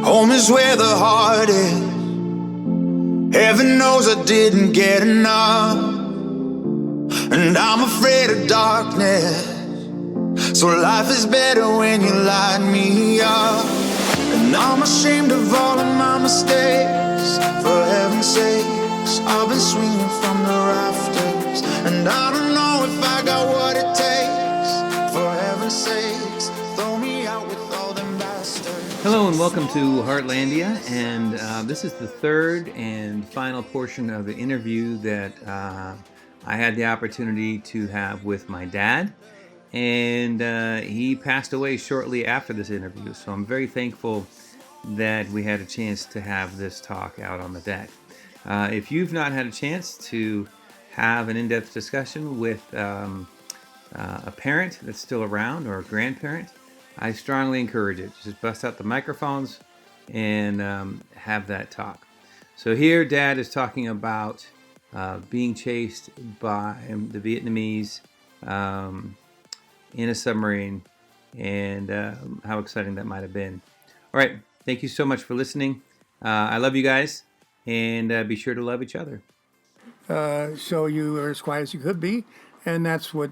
Home is where the heart is. Heaven knows I didn't get enough, and I'm afraid of darkness. So life is better when you light me up. And I'm ashamed of all of my mistakes. For heaven's sakes, I've been swinging from the rafters, and I don't know if I got what it takes. For heaven's sakes, throw me out with all them bastards. Hello and welcome to Hartlandia, and this is the third and final portion of the interview that I had the opportunity to have with my dad, and he passed away shortly after this interview, so I'm very thankful that we had a chance to have this talk out on the deck. If you've not had a chance to have an in-depth discussion with a parent that's still around or a grandparent, I strongly encourage it. Just bust out the microphones and have that talk. So here, Dad is talking about being chased by the Vietnamese in a submarine, and how exciting that might have been. All right, thank you so much for listening. I love you guys, and be sure to love each other. So you were as quiet as you could be, and that's what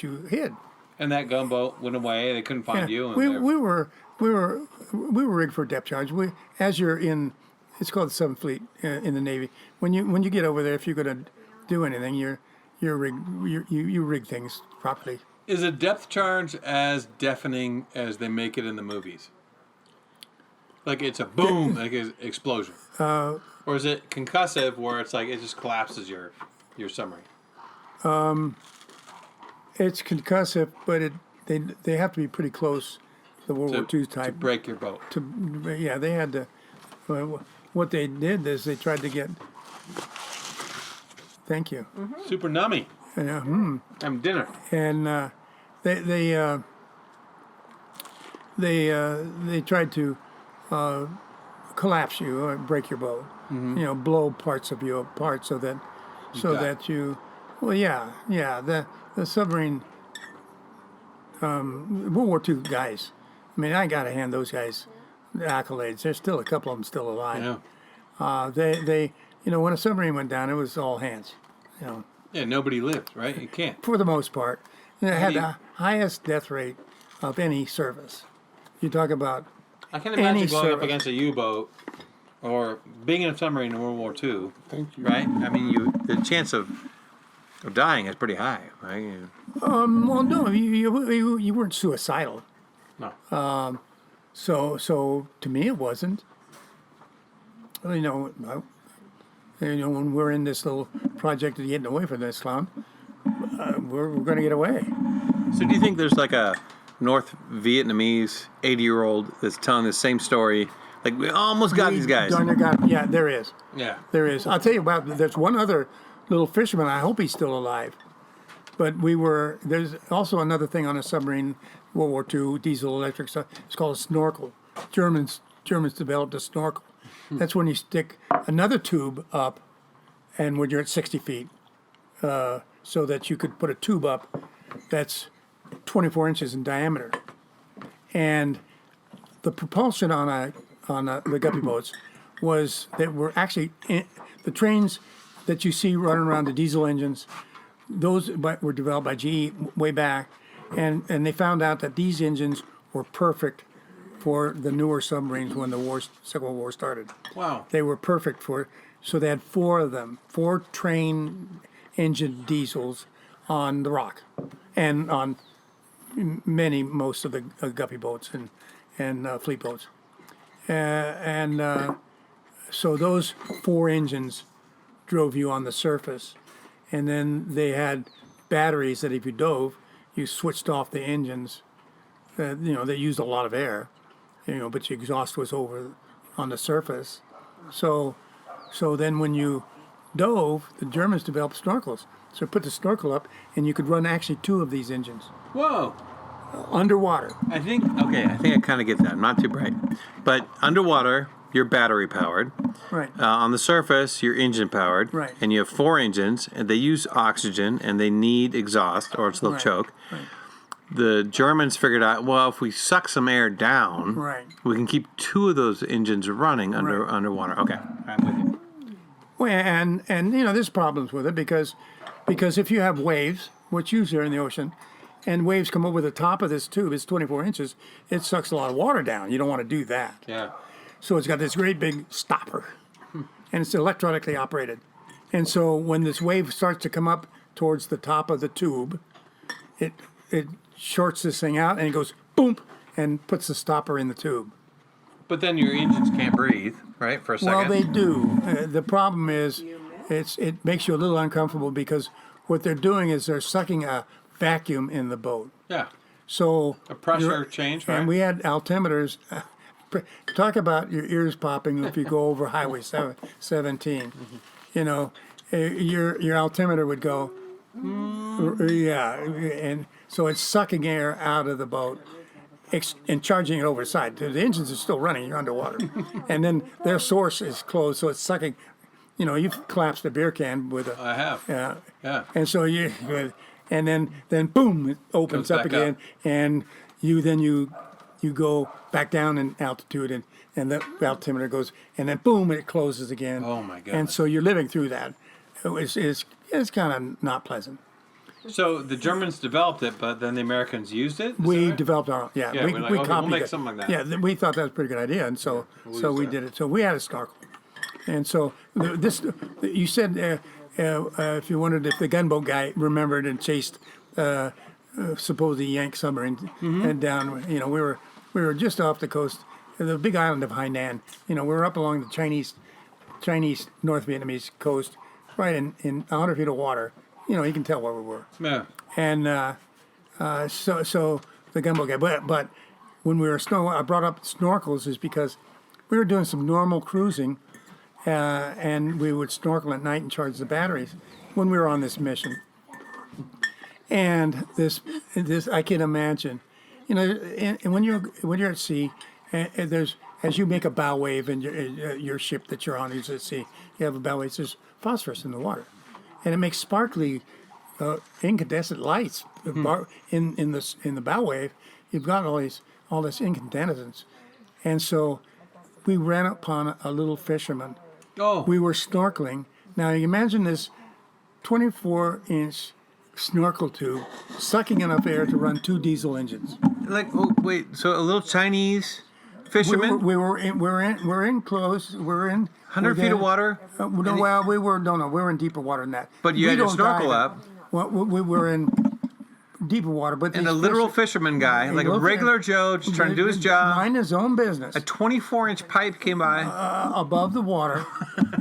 you hid. And that gunboat went away. They couldn't find you. And we were rigged for depth charge. As you're in, it's called the Seventh Fleet in the Navy. When you get over there, if you're going to do anything, you rig things properly. Is a depth charge as deafening as they make it in the movies? Like it's a boom, like an explosion, or is it concussive where it's like it just collapses your submarine? It's concussive, but they have to be pretty close to the World War II type. To break your boat. They had to. What they did is they tried to get. Thank you. Mm-hmm. Super nummy. I'm dinner. And they tried to collapse you or break your boat. Mm-hmm. Blow parts of you apart so that you. Well, the submarine, World War II guys. I mean, I got to hand those guys the accolades. There's still a couple of them still alive. Yeah. They when a submarine went down, it was all hands. Yeah, nobody lived, right? You can't. For the most part. And it had the highest death rate of any service. You talk about I can't imagine going up against a U-boat or being in a submarine in World War II. Thank you. Right? I mean, the chance of dying is pretty high, right? Well, no, you weren't suicidal. No. So to me, it wasn't. When we're in this little project of getting away from this clown, we're going to get away. So do you think there's like a North Vietnamese 80-year-old that's telling the same story? Like, we almost got these guys. Yeah, there is. Yeah. There is. I'll tell you about, there's one other little fisherman. I hope he's still alive. But there's also another thing on a submarine, World War II, diesel electric stuff. It's called a snorkel. Germans developed a snorkel. That's when you stick another tube up, and when you're at 60 feet, so that you could put a tube up that's 24 inches in diameter. And the propulsion on the guppy boats was that were actually the trains that you see running around, the diesel engines. Those were developed by GE way back, and they found out that these engines were perfect for the newer submarines when the Second World War started. Wow. They were perfect so they had 4 of them, 4 train engine diesels on the Rock, and on most of the guppy boats and fleet boats. So those 4 engines drove you on the surface, and then they had batteries that if you dove, you switched off the engines. They used a lot of air, but your exhaust was over on the surface. So then when you dove, the Germans developed snorkels. So put the snorkel up, and you could run actually 2 of these engines. Whoa. Underwater. I think I kind of get that. I'm not too bright. But underwater, you're battery powered. Right. On the surface, you're engine powered. Right. And you have 4 engines, and they use oxygen, and they need exhaust, or else they'll choke. Right. the Germans figured out, well, if we suck some air down, Right. we can keep 2 of those engines running underwater. Okay, I'm with you. Well, and there's problems with it because if you have waves, which usually are in the ocean, and waves come over the top of this tube, it's 24 inches, it sucks a lot of water down. You don't want to do that. Yeah. So it's got this great big stopper, and it's electronically operated. And so when this wave starts to come up towards the top of the tube, it shorts this thing out and it goes boom and puts the stopper in the tube. But then your engines can't breathe, right, for a second? Well, they do. The problem is it makes you a little uncomfortable because what they're doing is they're sucking a vacuum in the boat. Yeah. So A pressure change, right? And we had altimeters. Talk about your ears popping if you go over Highway 17. Mm-hmm. You know, your altimeter would go, yeah, and so it's sucking air out of the boat and charging it over the side. The engines are still running, you're underwater. And then their source is closed, so it's sucking. You know, you've collapsed a beer can with a... I have. Yeah. And so and then boom, it opens Goes up back again, up. and you go back down in altitude, and the altimeter goes, and then boom, it closes again. Oh, my God. And so you're living through that. It's kind of not pleasant. So the Germans developed it, but then the Americans used it? Is that We right? developed our Yeah, we're like, okay, copied we'll make it. something like that. Yeah, we thought that was a pretty good idea, and so we did it. So we had a snorkel, and so this you said if you wondered if the gunboat guy remembered and chased supposedly Yank submarine and down. You know, we were just off the coast, the big island of Hainan. You know, we were up along the Chinese North Vietnamese coast, right in 100 feet of water. You know, you can tell where we were. Yeah. And so the gunboat guy. But when we were I brought up snorkels is because we were doing some normal cruising, and we would snorkel at night and charge the batteries when we were on this mission. And this I can imagine, you know, and when you're at sea, and there's as you make a bow wave in your ship that you're on is at sea, you have a bow wave. There's phosphorus in the water, and it makes sparkly incandescent lights in the bow wave. You've got all this incandescence, and so we ran upon a little fisherman. Oh. We were snorkeling. Now you imagine this 24-inch snorkel tube sucking enough air to run 2 diesel engines. Like, oh, wait, so a little Chinese fisherman? We're in close. We're in 100 feet of water? No, we were in deeper water than that. But you We had your don't snorkel dive. up. Well, we were in deeper water, but And these a literal fish- fisherman guy, like a looked regular at- Joe, just trying to do his job. mind his own business, A 24-inch pipe came by. above the water,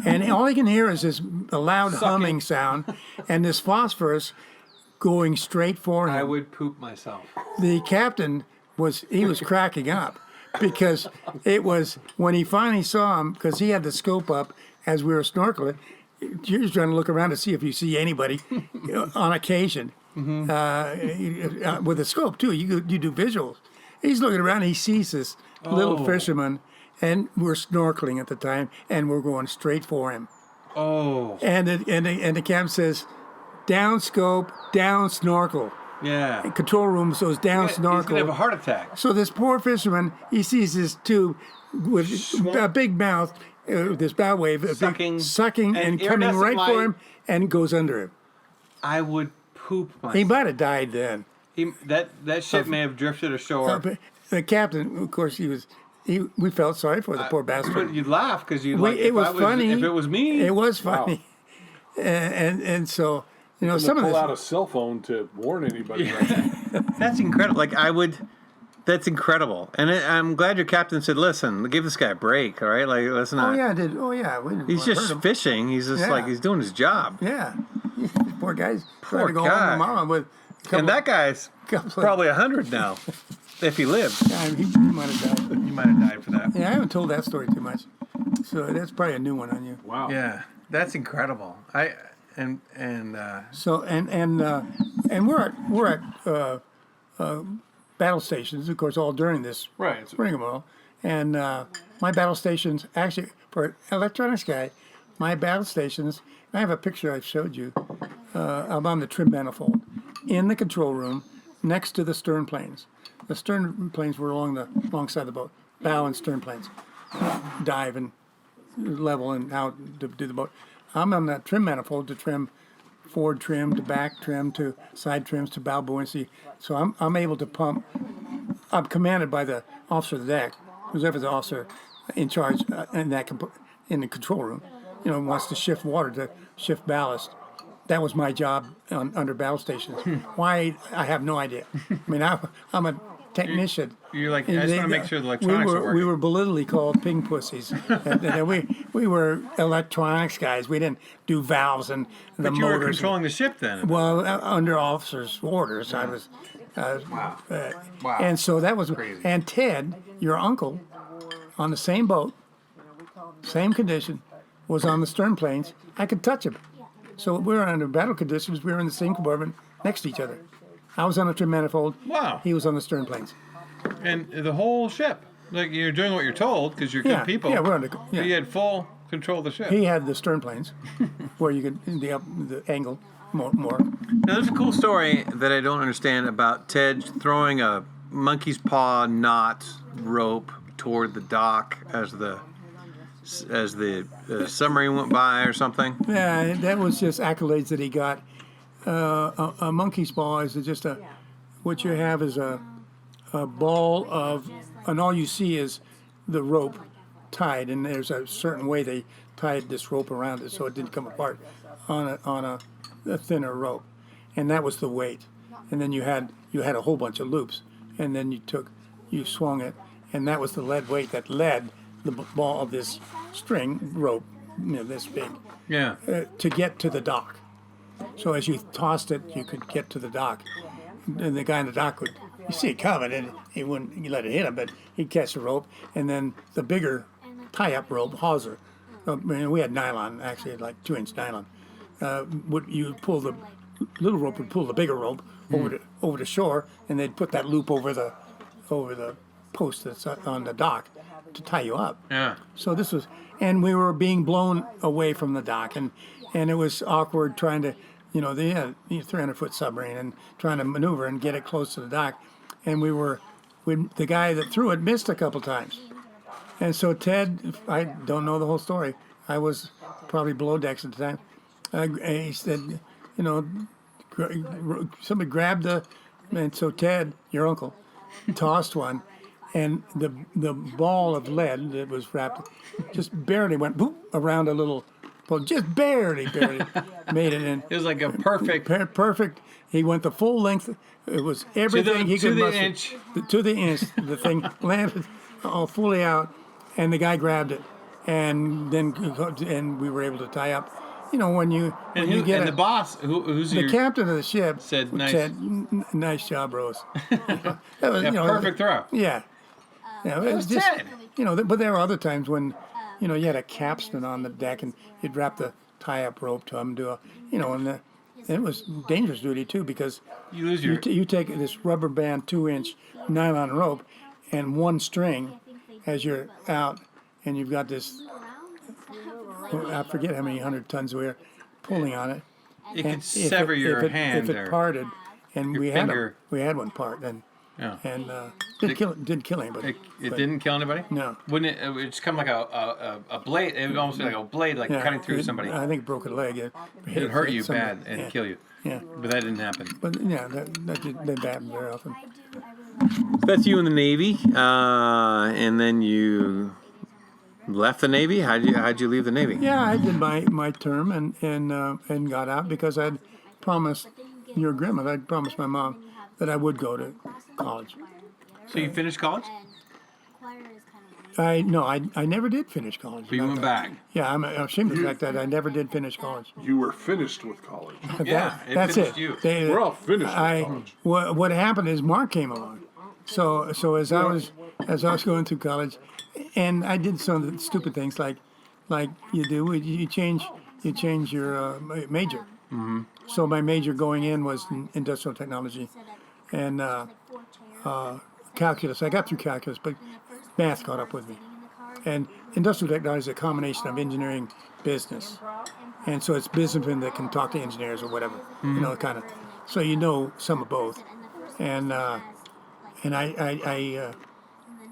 and all he can hear is a loud humming sound, and this phosphorus going straight for him. I would poop myself. The captain was cracking up because it was when he finally saw him, because he had the scope up as we were snorkeling. He was trying to look around to see if you see anybody on occasion with a scope too. You do visuals. He's looking around. He sees this little fisherman, and we're snorkeling at the time, and we're going straight for him. Oh. And the captain says, "Down scope, down snorkel." Yeah. Control room goes down He's snorkel. going to have a heart attack. So this poor fisherman, he sees this tube with a big mouth, this bow wave, Sucking. sucking and coming iridescent right light. for him, and goes under him. I would poop myself. He might have died then. That ship may have drifted ashore. But the captain, of course, we felt sorry for the poor bastard. But you'd laugh because you'd We- like, it was funny. If it was me. It was funny, and so you know some of pull this. out a cell phone to warn anybody. Right? That's incredible. That's incredible. And I'm glad your captain said, listen, give this guy a break, all right? Like, let's not. Oh yeah, I did. Oh yeah, we didn't He's want to hurt just him. fishing. He's just Yeah. he's doing his job. Yeah, poor guy's trying to go guy. home to mama with. a couple- And that guy's couple of- probably 100 now, if he lived. Yeah, he might have died. You might have died for that. Yeah, I haven't told that story too much, so that's probably a new one on you. Wow. Yeah, that's incredible. So and we're at battle stations, of course, all during this Right. rigmarole. And my battle stations, actually, for an electronics guy, my battle stations. I have a picture I showed you. I'm on the trim manifold in the control room. next to the stern planes. The stern planes were alongside the boat, bow and stern planes. Dive and level and out to do the boat. I'm on that trim manifold to trim forward trim to back trim to side trims to bow buoyancy. So I'm able to pump. I'm commanded by the officer of the deck, who's ever the officer in charge in the control room. Wants to shift water to shift ballast. That was my job under battle stations. Why, I have no idea. I mean, I'm a technician. You're like, I just want to make sure the electronics are working. We were belittledly called ping pussies. And we were electronics guys. We didn't do valves and the But you motors. were controlling the ship then. Well, under officers' orders, I was. Wow. And so that was Crazy. And Ted, your uncle, on the same boat, same condition, was on the stern planes. I could touch him. So we were under battle conditions. We were in the same compartment next to each other. I was on the trim manifold. Wow. He was on the stern planes. And the whole ship. Like, you're doing what you're told because you're good people. Yeah, we're under. But Yeah. you had full control of the ship. He had the stern planes, where you could the angle more. Now, there's a cool story that I don't understand about Ted throwing a monkey's paw knot rope toward the dock as the submarine went by or something. Yeah, that was just accolades that he got. A monkey's paw is just what you have is a ball of, and all you see is the rope tied, and there's a certain way they tied this rope around it so it didn't come apart on a thinner rope, and that was the weight. And then you had a whole bunch of loops, and then you swung it, and that was the lead weight that led the ball of this string rope, this big, Yeah. to get to the dock. So as you tossed it, you could get to the dock. And the guy on the dock would, you see it coming, and he wouldn't let it hit him, but he'd catch the rope. And then the bigger tie-up rope, hawser, we had nylon, actually, like 2-inch nylon. You pull the little rope would pull the bigger rope over the shore, and they'd put that loop over the post that's on the dock to tie you up. Yeah. So this was, and we were being blown away from the dock, and it was awkward trying to, they had a 300-foot submarine and trying to maneuver and get it close to the dock, and the guy that threw it missed a couple times, and so Ted, I don't know the whole story. I was probably below decks at the time. He said, somebody grabbed and so Ted, your uncle, tossed one. And the ball of lead that was wrapped just barely went boop around a little pole, just barely made it in. It was like a perfect. Perfect. He went the full length. It was everything he could to the muster. inch. To the inch. The thing landed all fully out, and the guy grabbed it, and we were able to tie up. When you get the boss, who's the captain of the ship said, "Nice, nice job, Rose." That was, perfect throw." Yeah. Yeah, it was just, but there were other times when, you had a capstan on the deck and you'd wrap the tie-up rope to him, and it was dangerous duty too because you lose you take this rubber band 2-inch nylon rope and one string as you're out, and you've got this, I forget how many 100 tons we were pulling on it. It could sever your hand if it parted, and we finger. had one part, and Yeah. and didn't kill anybody. It didn't kill anybody? No. Wouldn't it? It would just come like a blade. It would almost be like a blade, like cutting through somebody. I think it broke a leg. It would hurt you somebody. bad and kill you. Yeah. But that didn't happen. But that didn't happen very often. That's you in the Navy, and then you left the Navy. How'd you leave the Navy? Yeah, I did my term and got out because I'd promised your grandmother, I'd promised my mom that I would go to college. So you finished college? I never did finish college. But you went back. Yeah, I'm ashamed of the fact that I never did finish college. You were finished with college. Yeah, it That's finished it. you. We're all finished with college. What happened is Mark came along. So as I was going through college, and I did some of the stupid things like you do. You change your major. Mm-hmm. So my major going in was industrial technology, and calculus. I got through calculus, but math caught up with me. And industrial technology is a combination of engineering, business, and so it's businessmen that can talk to engineers or whatever, kind of. So some of both. and I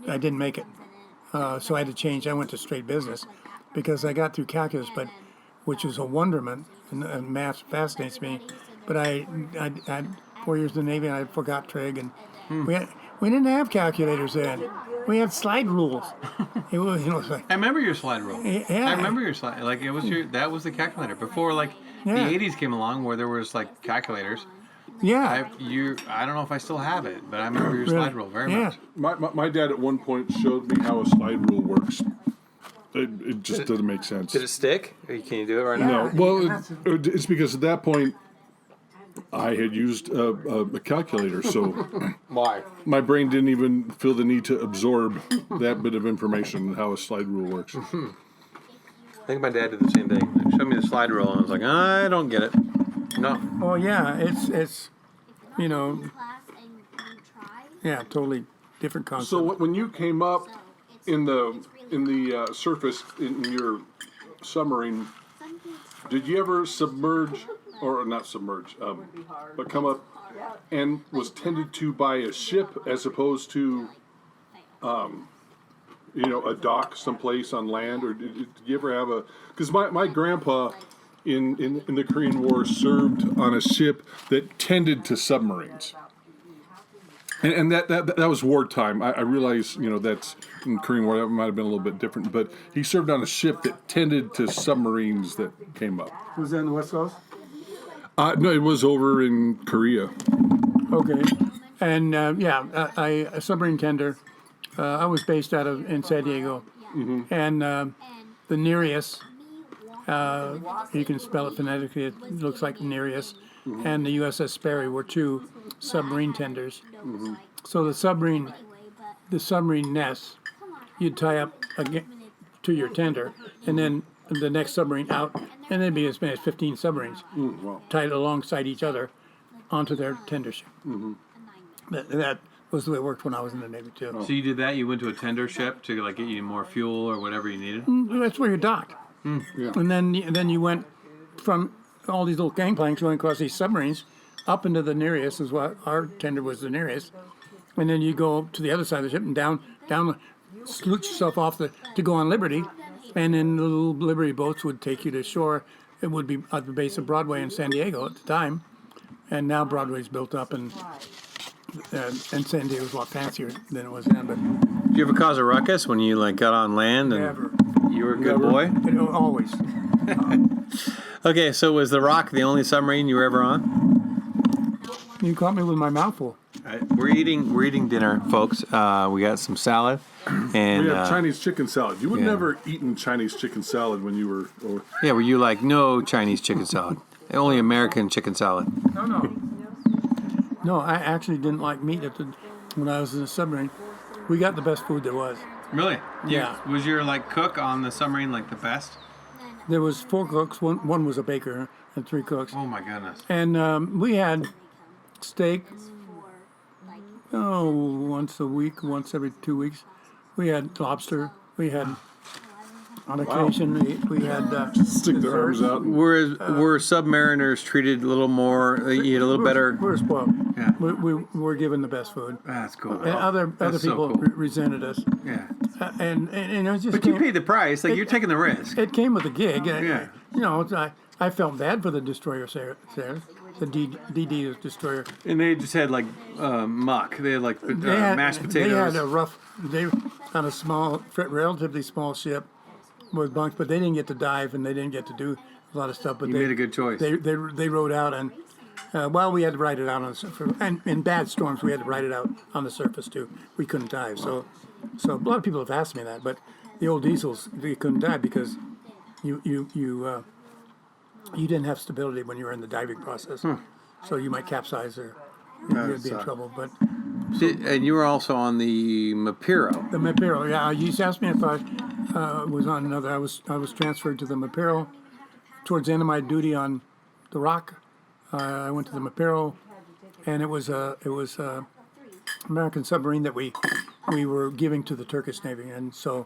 didn't make it. So I had to change. I went to straight business because I got through calculus, but which is a wonderment, and math fascinates me. But I had 4 years in the Navy, and I forgot trig, and we didn't have calculators then. We had slide rules. It was, like, I remember your slide rule. Yeah. I remember your slide. Like it was that was the calculator before the Yeah. 80s came along where there was like calculators. yeah. I don't know if I still have it, but I remember your slide rule very Yeah. much. My dad at one point showed me how a slide rule works. It just doesn't make sense. Did it stick? Can you do it right No, now? well, it's because at that point I had used a calculator, so Why? my brain didn't even feel the need to absorb that bit of information, how a slide rule works. I think my dad did the same thing. He showed me the slide rule, and I was like, I don't get it. No. Oh yeah, it's yeah, totally different concept. So when you came up in the surface in your submarine, did you ever submerge, or not submerge, but come up and was tended to by a ship as opposed to, a dock someplace on land, or did you ever have a? Because my grandpa in the Korean War served on a ship that tended to submarines. And that was wartime. I realize, that's in the Korean War, that might have been a little bit different, but he served on a ship that tended to submarines that came up. Was that in the West Coast? No, it was over in Korea. Okay, and a submarine tender. I was based in San Diego, and the Nereus. You can spell it phonetically. It looks like Nereus, and the USS Sperry were two submarine tenders. So the submarine nest, you'd tie up to your tender, and then the next submarine out, and there'd be as many as 15 submarines tied alongside each other onto their tender ship. That was the way it worked when I was in the Navy too. So you did that? You went to a tender ship to get you more fuel or whatever you needed? That's where you're docked. Yeah. And then you went from all these little gangplanks going across these submarines up into the Nereus, is what our tender was, the Nereus. And then you go to the other side of the ship and down, salute yourself off to go on Liberty. And then the little Liberty boats would take you to shore. It would be at the base of Broadway in San Diego at the time. And now Broadway's built up, and San Diego's a lot fancier than it was then. But Did you ever cause a ruckus when you got on land and never. you were a good boy? Always. Okay, so was the Rock the only submarine you were ever on? You caught me with my mouth full. We're eating dinner, folks. We got some salad and We have Chinese chicken salad. You would never eaten Chinese chicken salad when you were. yeah. Were you like no Chinese chicken salad? Only American chicken salad. No, I actually didn't like meat when I was in the submarine. We got the best food there was. Really? Yeah. Was your cook on the submarine the best? There was 4 cooks. One was a baker, and 3 cooks. Oh my goodness. And we had steak. Once a week, once every 2 weeks. We had lobster. We had, on occasion, we had Stick their arms out. Were submariners treated a little more? You had a little better. We were spoiled. Yeah. We were given the best food. That's cool. And other That's so people cool. resented us. Yeah. And it just But you paid the price. You're taking the risk. It came with a gig. Yeah. I felt bad for the destroyer sailors, the DD destroyer. And they just had muck. They had mashed potatoes. They had they on a relatively small ship with bunks, but they didn't get to dive and they didn't get to do a lot of stuff. But You made a good choice. They rode out, and we had to ride it out on the surface. And in bad storms, we had to ride it out on the surface too. We couldn't dive. So a lot of people have asked me that, but the old diesels, they couldn't dive because you didn't have stability when you were in the diving process. So you might capsize or you'd be in trouble. But And you were also on the Mapiro. the Mapiro, yeah. You just asked me if I was on another. I was transferred to the Mapiro towards the end of my duty on the Rock. I went to the Mapiro, and it was a American submarine that we were giving to the Turkish Navy, and so.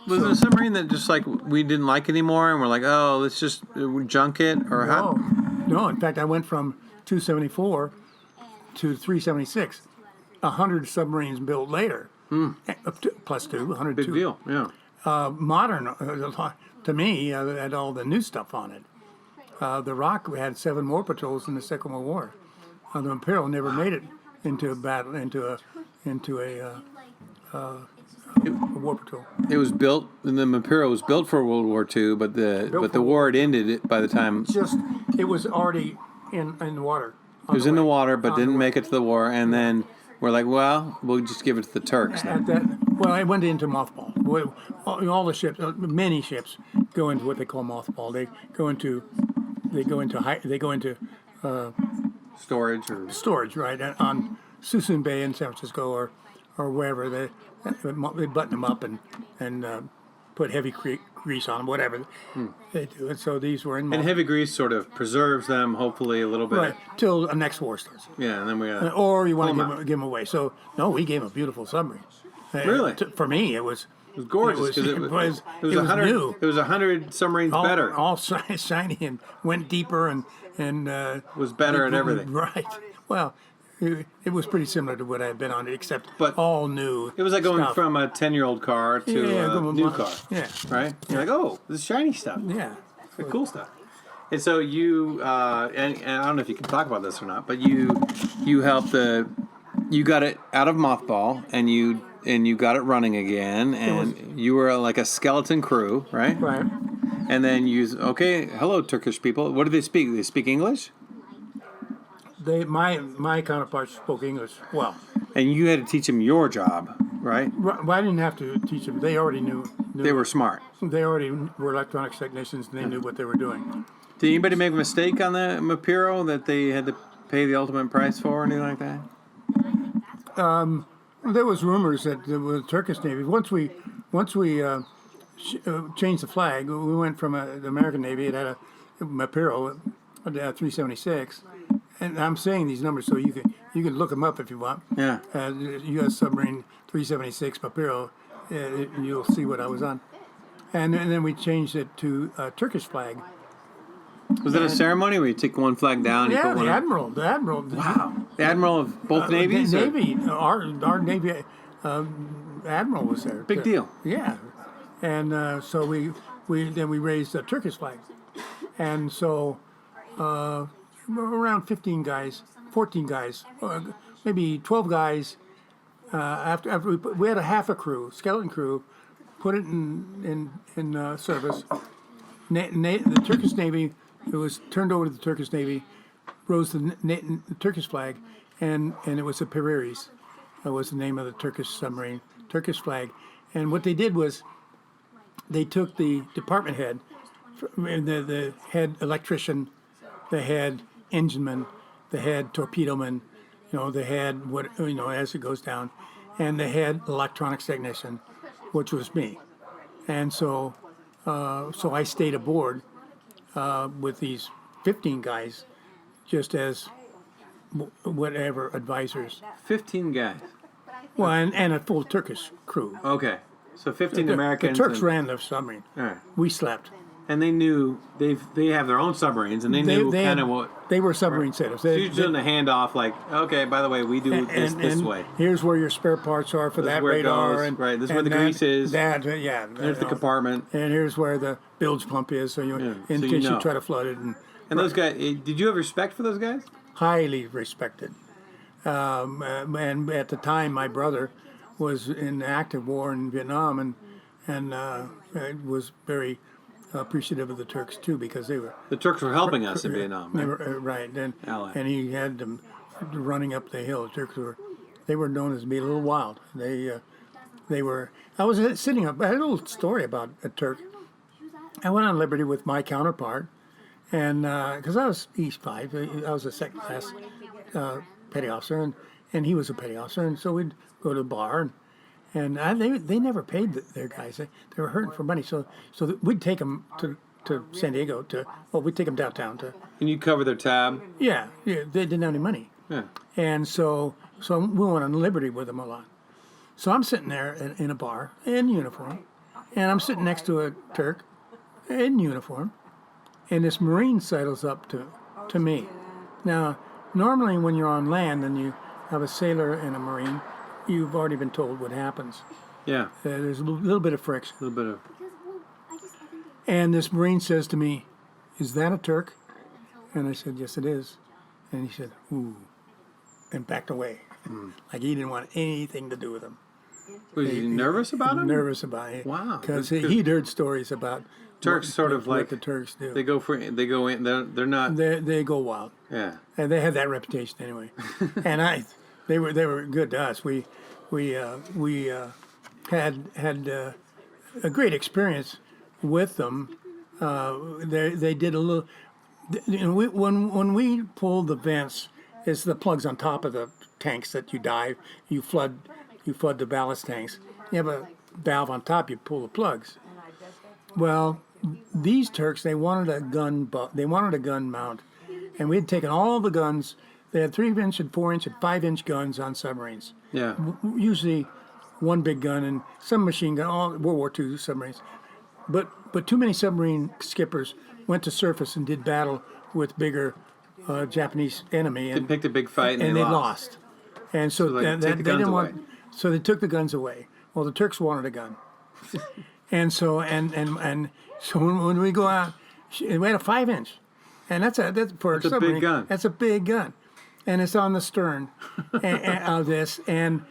Was it a submarine that just we didn't like anymore, and we're like, oh, let's just junk it, or how? No. In fact, I went from 274 to 376. 100 submarines built later, plus 102. Big deal. Yeah. Modern, to me, had all the new stuff on it. The Rock had 7 war patrols in the Second World War. The Imperial never made it into a battle, into a war patrol. It was built, and the Imperial was built for World War II, but the war had ended by the time It was already in the water. it was in the water, but didn't make it to the war. And then we're like, well, we'll just give it to the Turks. Well, I went into mothball. All the ships, many ships, go into what they call mothball. They go into Storage or storage, right, on Suisun Bay in San Francisco or wherever. They button them up and put heavy grease on them, whatever they do. And so these were in and heavy grease sort of preserves them, hopefully a little bit. right till the next war starts. Yeah, and then we Or you want pull to 'em give them away. So no, we gave them a beautiful submarine. Really? For me, it was. It was gorgeous because it was 100 new. It was 100 submarines better. All shiny and went deeper and Was better at everything. Right. Well, it was pretty similar to what I had been on, except But all new. It was like going stuff. from a 10-year-old car to a new car. Yeah. Right? You're like, oh, this is shiny stuff. Yeah. The cool stuff. And so you, and I don't know if you can talk about this or not, but you helped you got it out of mothball and you got it running again, and you were like a skeleton crew, right? Right. And then hello Turkish people. What do they speak? They speak English? My counterparts spoke English well. And you had to teach them your job, right? Well, I didn't have to teach them. They already knew. They were smart. They already were electronics technicians, and they knew what they were doing. Did anybody make a mistake on the Mapiro that they had to pay the ultimate price for or anything like that? There was rumors that the Turkish Navy, once we changed the flag, we went from the American Navy. It had a Mapiro, a 376, and I'm saying these numbers so you can look them up if you want. Yeah. U.S. submarine 376 Mapiro, you'll see what I was on, and then we changed it to a Turkish flag. Was that a ceremony where you take one flag down? Yeah, you put the one admiral. Wow. The admiral of both navies? The or- Navy, our Navy admiral was there. Big deal. Yeah, and so we raised the Turkish flag, and so around 15 guys, 14 guys, maybe 12 guys. After we had a crew, skeleton crew, put it in service. The Turkish Navy. It was turned over to the Turkish Navy, rose the Turkish flag, and it was the Piraeus. That was the name of the Turkish submarine, Turkish flag. And what they did was they took the department head, the head electrician, the head engineman, the head torpedoman, the head as it goes down, and the head electronics technician, which was me. And so I stayed aboard. With these 15 guys, just as whatever advisors. 15 guys. Well, and a full Turkish crew. Okay. So 15 The Americans. Turks ran the submarine. All right. We slept. And they knew they have their own submarines, and they knew kind of what. They were submarine setups. So you're doing the handoff, like, okay, by the way, we do this way. Here's where your spare parts are for This is that where it radar. goes, And, right, this is where and the grease is. Yeah. There's the compartment. And here's where the bilge pump is, so in so case you you know. try to flood it. And those guys, did you have respect for those guys? Highly respected. And at the time, my brother was in active war in Vietnam, and was very appreciative of the Turks too, because they were The Turks were helping us in Vietnam. They Right? were, right, Allied. and he had them running up the hill. The Turks were known as being a little wild. They were. I was sitting up. I had a little story about a Turk. I went on Liberty with my counterpart, and because I was East 5, I was a second class petty officer, and he was a petty officer, and so we'd go to the bar, and they never paid their guys. They were hurting for money, so we'd take them to San Diego we'd take them downtown to. And you cover their tab. Yeah, they didn't have any money, Yeah. and so we went on Liberty with them a lot. So I'm sitting there in a bar in uniform, and I'm sitting next to a Turk in uniform, and this Marine sidles up to me. Now Normally, when you're on land and you have a sailor and a Marine, you've already been told what happens. Yeah. There's a little bit of friction. A little bit of. And this Marine says to me, "Is that a Turk?" And I said, "Yes, it is." And he said, "Ooh," and backed away. Like he didn't want anything to do with him. Was he nervous about him? Nervous about it. Wow. Because he'd heard stories about Turks sort of what like the Turks do. they go in. They're not. They go wild. Yeah. And they had that reputation anyway. And they were good to us. We had a great experience with them. They did a little. When we pulled the vents, it's the plugs on top of the tanks that you dive. You flood the ballast tanks. You have a valve on top. You pull the plugs. Well, these Turks, they wanted a gun. They wanted a gun mount, and we had taken all the guns. They had 3-inch and 4-inch and 5-inch guns on submarines. Yeah. Usually, one big gun and some machine gun. All World War II submarines, but too many submarine skippers went to surface and did battle with bigger Japanese enemy, They and picked a big fight and they lost. lost. And so So they that, take the they guns didn't away. want. So they took the guns away. Well, the Turks wanted a gun, and so so when we go out, we had a 5-inch, and that's for That's a big submarine. gun. That's a big gun, and it's on the stern of this, and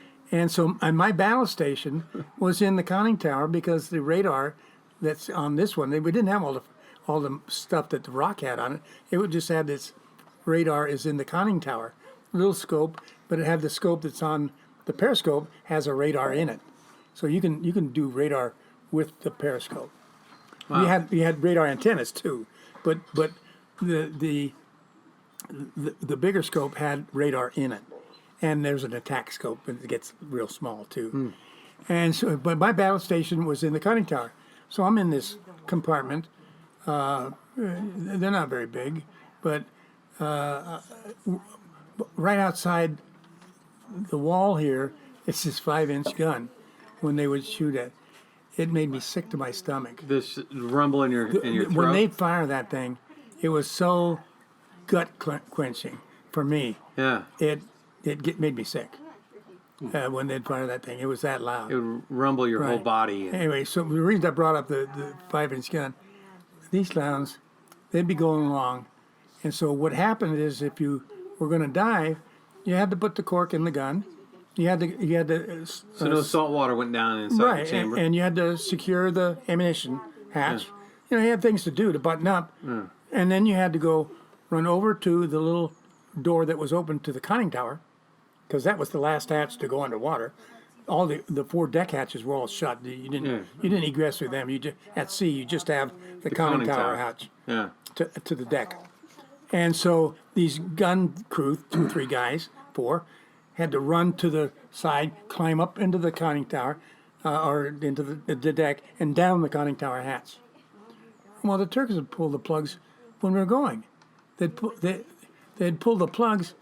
so my battle station was in the conning tower because the radar that's on this one, we didn't have all the stuff that the Rock had on it. It would just have this radar is in the conning tower, little scope, but it had the scope that's on the periscope has a radar in it, so you can do radar with the periscope. Wow. We had radar antennas too, but the bigger scope had radar in it, and there's an attack scope, and it gets real small too. And so, but my battle station was in the conning tower, so I'm in this compartment. They're not very big, but right outside the wall here, it's this 5-inch gun. When they would shoot it, it made me sick to my stomach. This rumble in your throat. When they fire that thing, it was so gut quenching for me. Yeah. It made me sick. When they'd fire that thing, it was that loud. It would rumble your whole Right. body. Anyway, so the reason I brought up the 5-inch gun, these clowns, they'd be going along, and so what happened is if you were going to dive, you had to put the cork in the gun. You had to. So no salt water went down inside Right, the chamber. and you had to secure the ammunition hatch. You had things to do to button up, and then you had to go run over to the little door that was open to the conning tower, because that was the last hatch to go underwater. All the 4 deck hatches were all shut. You didn't egress through them. At sea, you just have the conning tower hatch Yeah. to the deck. And so these gun crew, 2 or 3 guys, 4, had to run to the side, climb up into the conning tower, or into the deck, and down the conning tower hatch. Well, the Turks would pull the plugs when we were going. They'd pull the plugs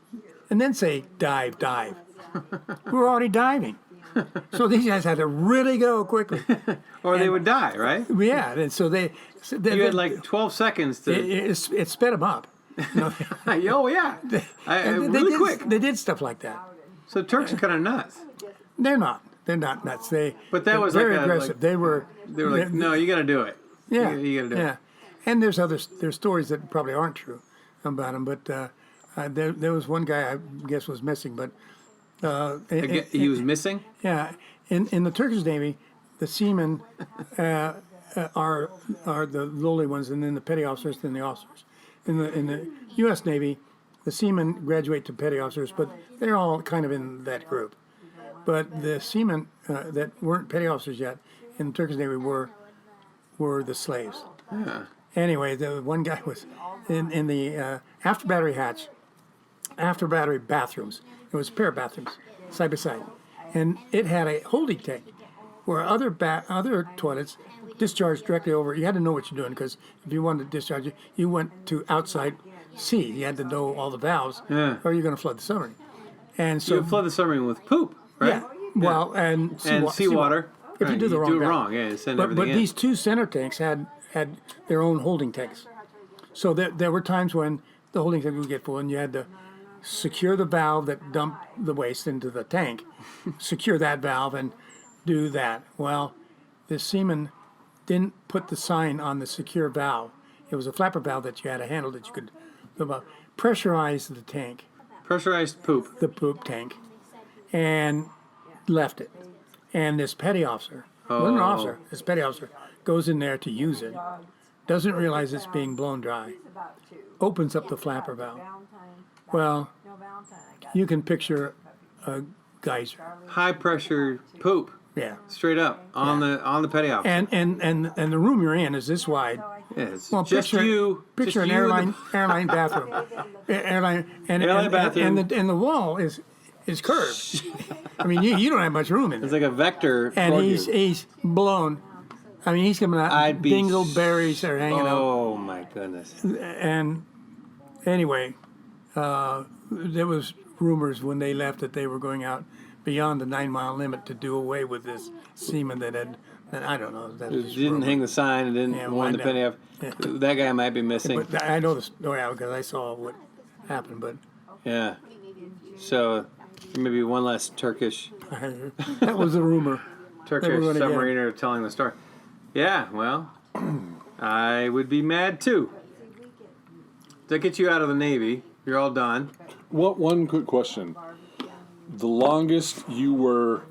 and then say, dive, dive. We were already diving. So these guys had to really go quickly. Or they would die, right? Yeah, and so they You had like 12 seconds to. it sped them up. Oh yeah. Really quick. They did stuff like that. So Turks are kind of nuts. They're not nuts. But that was very like aggressive. They were like, no, you got to do it. yeah, You got to do yeah. it. And there's stories that probably aren't true about them. But there was one guy I guess was missing. But He was missing. yeah, in the Turkish Navy, the seamen are the lowly ones, and then the petty officers, then the officers. In the U.S. Navy, the seamen graduate to petty officers, but they're all kind of in that group. But the seamen that weren't petty officers yet in the Turkish Navy were the slaves. Yeah. Anyway, the one guy was in the after battery hatch, after battery bathrooms. It was a pair of bathrooms, side by side, and it had a holding tank where other toilets discharged directly over. You had to know what you're doing, because if you wanted to discharge it, you went to outside sea. You had to know all the valves, Yeah. or you're going to flood the submarine. And so, You flood the submarine with poop, right? yeah, well, and seawater. If you do the wrong do it valve. wrong, yeah, you send But everything in. these 2 center tanks had their own holding tanks. So there were times when the holding tank would get full, and you had to secure the valve that dumped the waste into the tank, secure that valve and do that. Well, the seaman didn't put the sign on the secure valve. It was a flapper valve that you had a handle that you could pressurize the tank, Pressurized poop. the poop tank, and left it. And this petty officer, wasn't an officer, this petty officer goes in there to use it, doesn't realize it's being blown dry, opens up the flapper valve. Well, you can picture a geyser. High pressure poop. Yeah. Straight up on the petty officer. And the room you're in is this wide. Yeah, it's Well, just picture you. picture just an you and airline bathroom. Airline bathroom. and the wall is curved. I mean, you don't have much room in It's there. like a vector. And toward he's you. blown. I mean, he's coming out. I'd be Dingleberries are hanging out. Oh my goodness. And anyway, there was rumors when they left that they were going out beyond the 9-mile limit to do away with this seaman that had. And I don't know. That was just Didn't rumor. hang the sign and didn't Yeah, warn the I penny know. off. Yeah. That guy might be missing. But I know the story because I saw what happened. But Yeah. So maybe one less Turkish that was a rumor. Turkish They were gonna get him. submariner telling the story. Yeah, well, I would be mad too. That gets you out of the Navy. You're all done. One quick question. The longest you were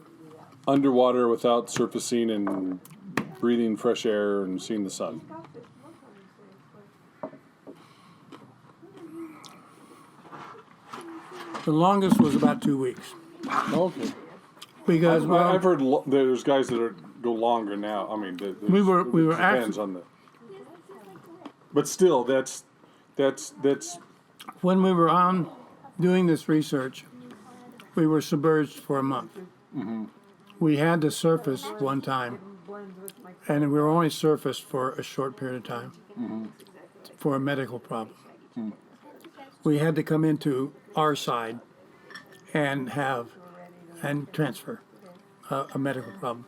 underwater without surfacing and breathing fresh air and seeing the sun? The longest was about 2 weeks Okay. because I've heard there's guys that go longer now. I mean, We were it depends actually- on the. But still, that's when we were on doing this research, we were submerged for a month. We had to surface one time, and we were only surfaced for a short period of time for a medical problem. We had to come into our side and transfer a medical problem.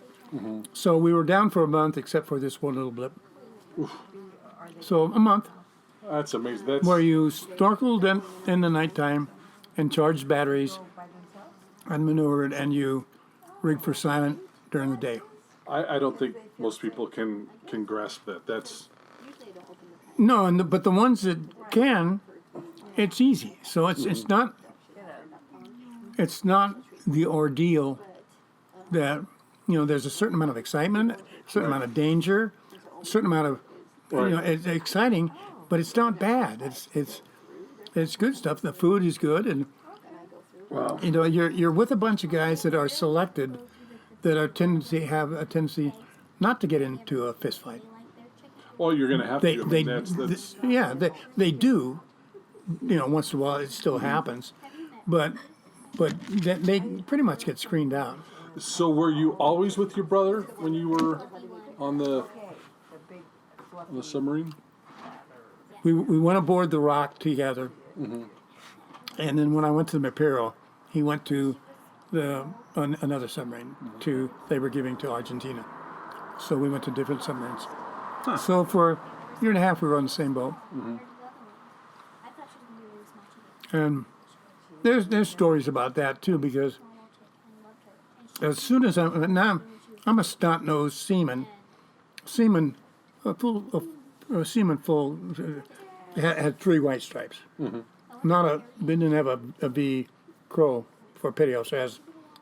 So we were down for a month, except for this one little blip. So a month. that's amazing. That's Where you snorkeled in the nighttime and charged batteries and maneuvered, and you rigged for silent during the day. I don't think most people can grasp that. That's No, but the ones that can, it's easy. So it's not the ordeal that there's a certain amount of excitement, a certain amount of danger, a certain amount of it's exciting, but it's not bad. It's good stuff. The food is good, and you're with a bunch of guys that are selected that have a tendency not to get into a fist fight. well, you're going to have to. I mean, that's They do. Once in a while it still happens, but they pretty much get screened out. So were you always with your brother when you were on the submarine? We went aboard the Rock together, and then when I went to the Imperial, he went to another submarine. They were giving to Argentina, so we went to different submarines. So for a year and a half, we were on the same boat. And there's stories about that too, because as soon as I'm a stunt-nosed seaman, full had 3 white stripes. Didn't have a V crow for petty officer. It has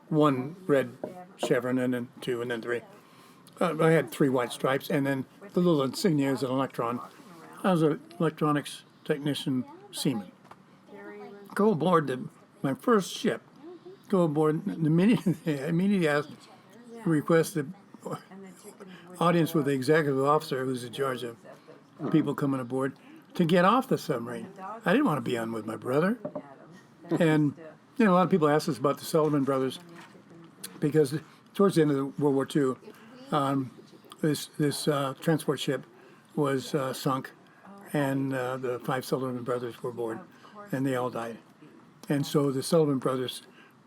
1 red chevron and then 2 and then 3. I had 3 white stripes, and then the little insignia is an electron. I was an electronics technician seaman. Go aboard my first ship. Go aboard. Immediately asked, requested audience with the executive officer who's in charge of people coming aboard to get off the submarine. I didn't want to be on with my brother. And a lot of people ask us about the Sullivan brothers because towards the end of World War II, this transport ship was sunk, and the 5 Sullivan brothers were aboard, and they all died. And so the Sullivan brothers,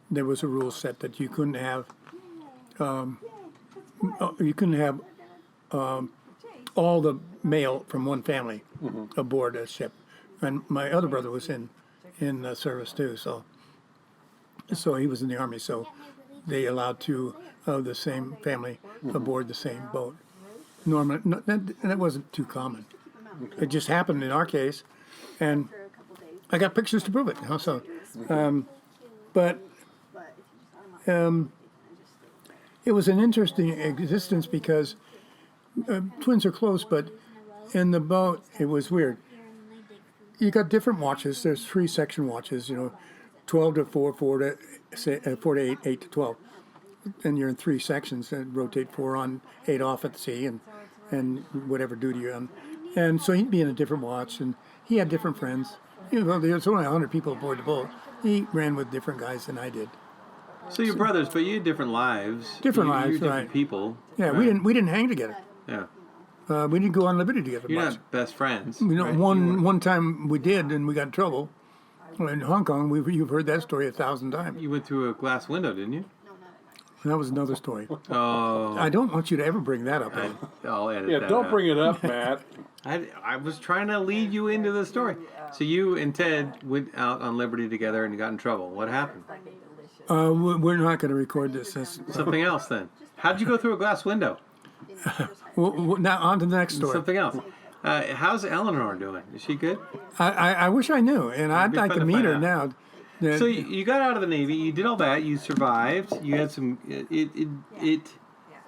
there was a rule set that you couldn't have all the male from one family aboard a ship. And my other brother was in in the service too. So he was in the Army. So they allowed two of the same family aboard the same boat. Normally, that wasn't too common. It just happened in our case, and I got pictures to prove it. So, but it was an interesting existence because twins are close, but in the boat it was weird. You got different watches. There's 3 section watches. 12 to 4, 4 to 8, 8 to 12, and you're in 3 sections and rotate 4 on, 8 off at sea, and whatever duty you're on. And so he'd be in a different watch, and he had different friends. There's only 100 people aboard the boat. He ran with different guys than I did. So you're brothers, but you had different lives. Different lives, you're different right. people. Yeah, right. we didn't hang together. Yeah. We didn't go on liberty together. You're much. not best friends. Right? One time we did, and we got in trouble. In Hong Kong, you've heard that story 1,000 times. You went through a glass window, didn't you? That was another story. Oh. I don't want you to ever bring that up. I'll edit Yeah, that don't out. bring it up, Matt. I was trying to lead you into the story. So you and Ted went out on liberty together and got in trouble. What happened? We're not going to record this. Something else then. How'd you go through a glass window? Now on to the next story. Something else. How's Eleanor doing? Is she good? I wish I knew, and I'd be like fun to to meet find her out. now. So you got out of the Navy. You did all that. You survived. You had some.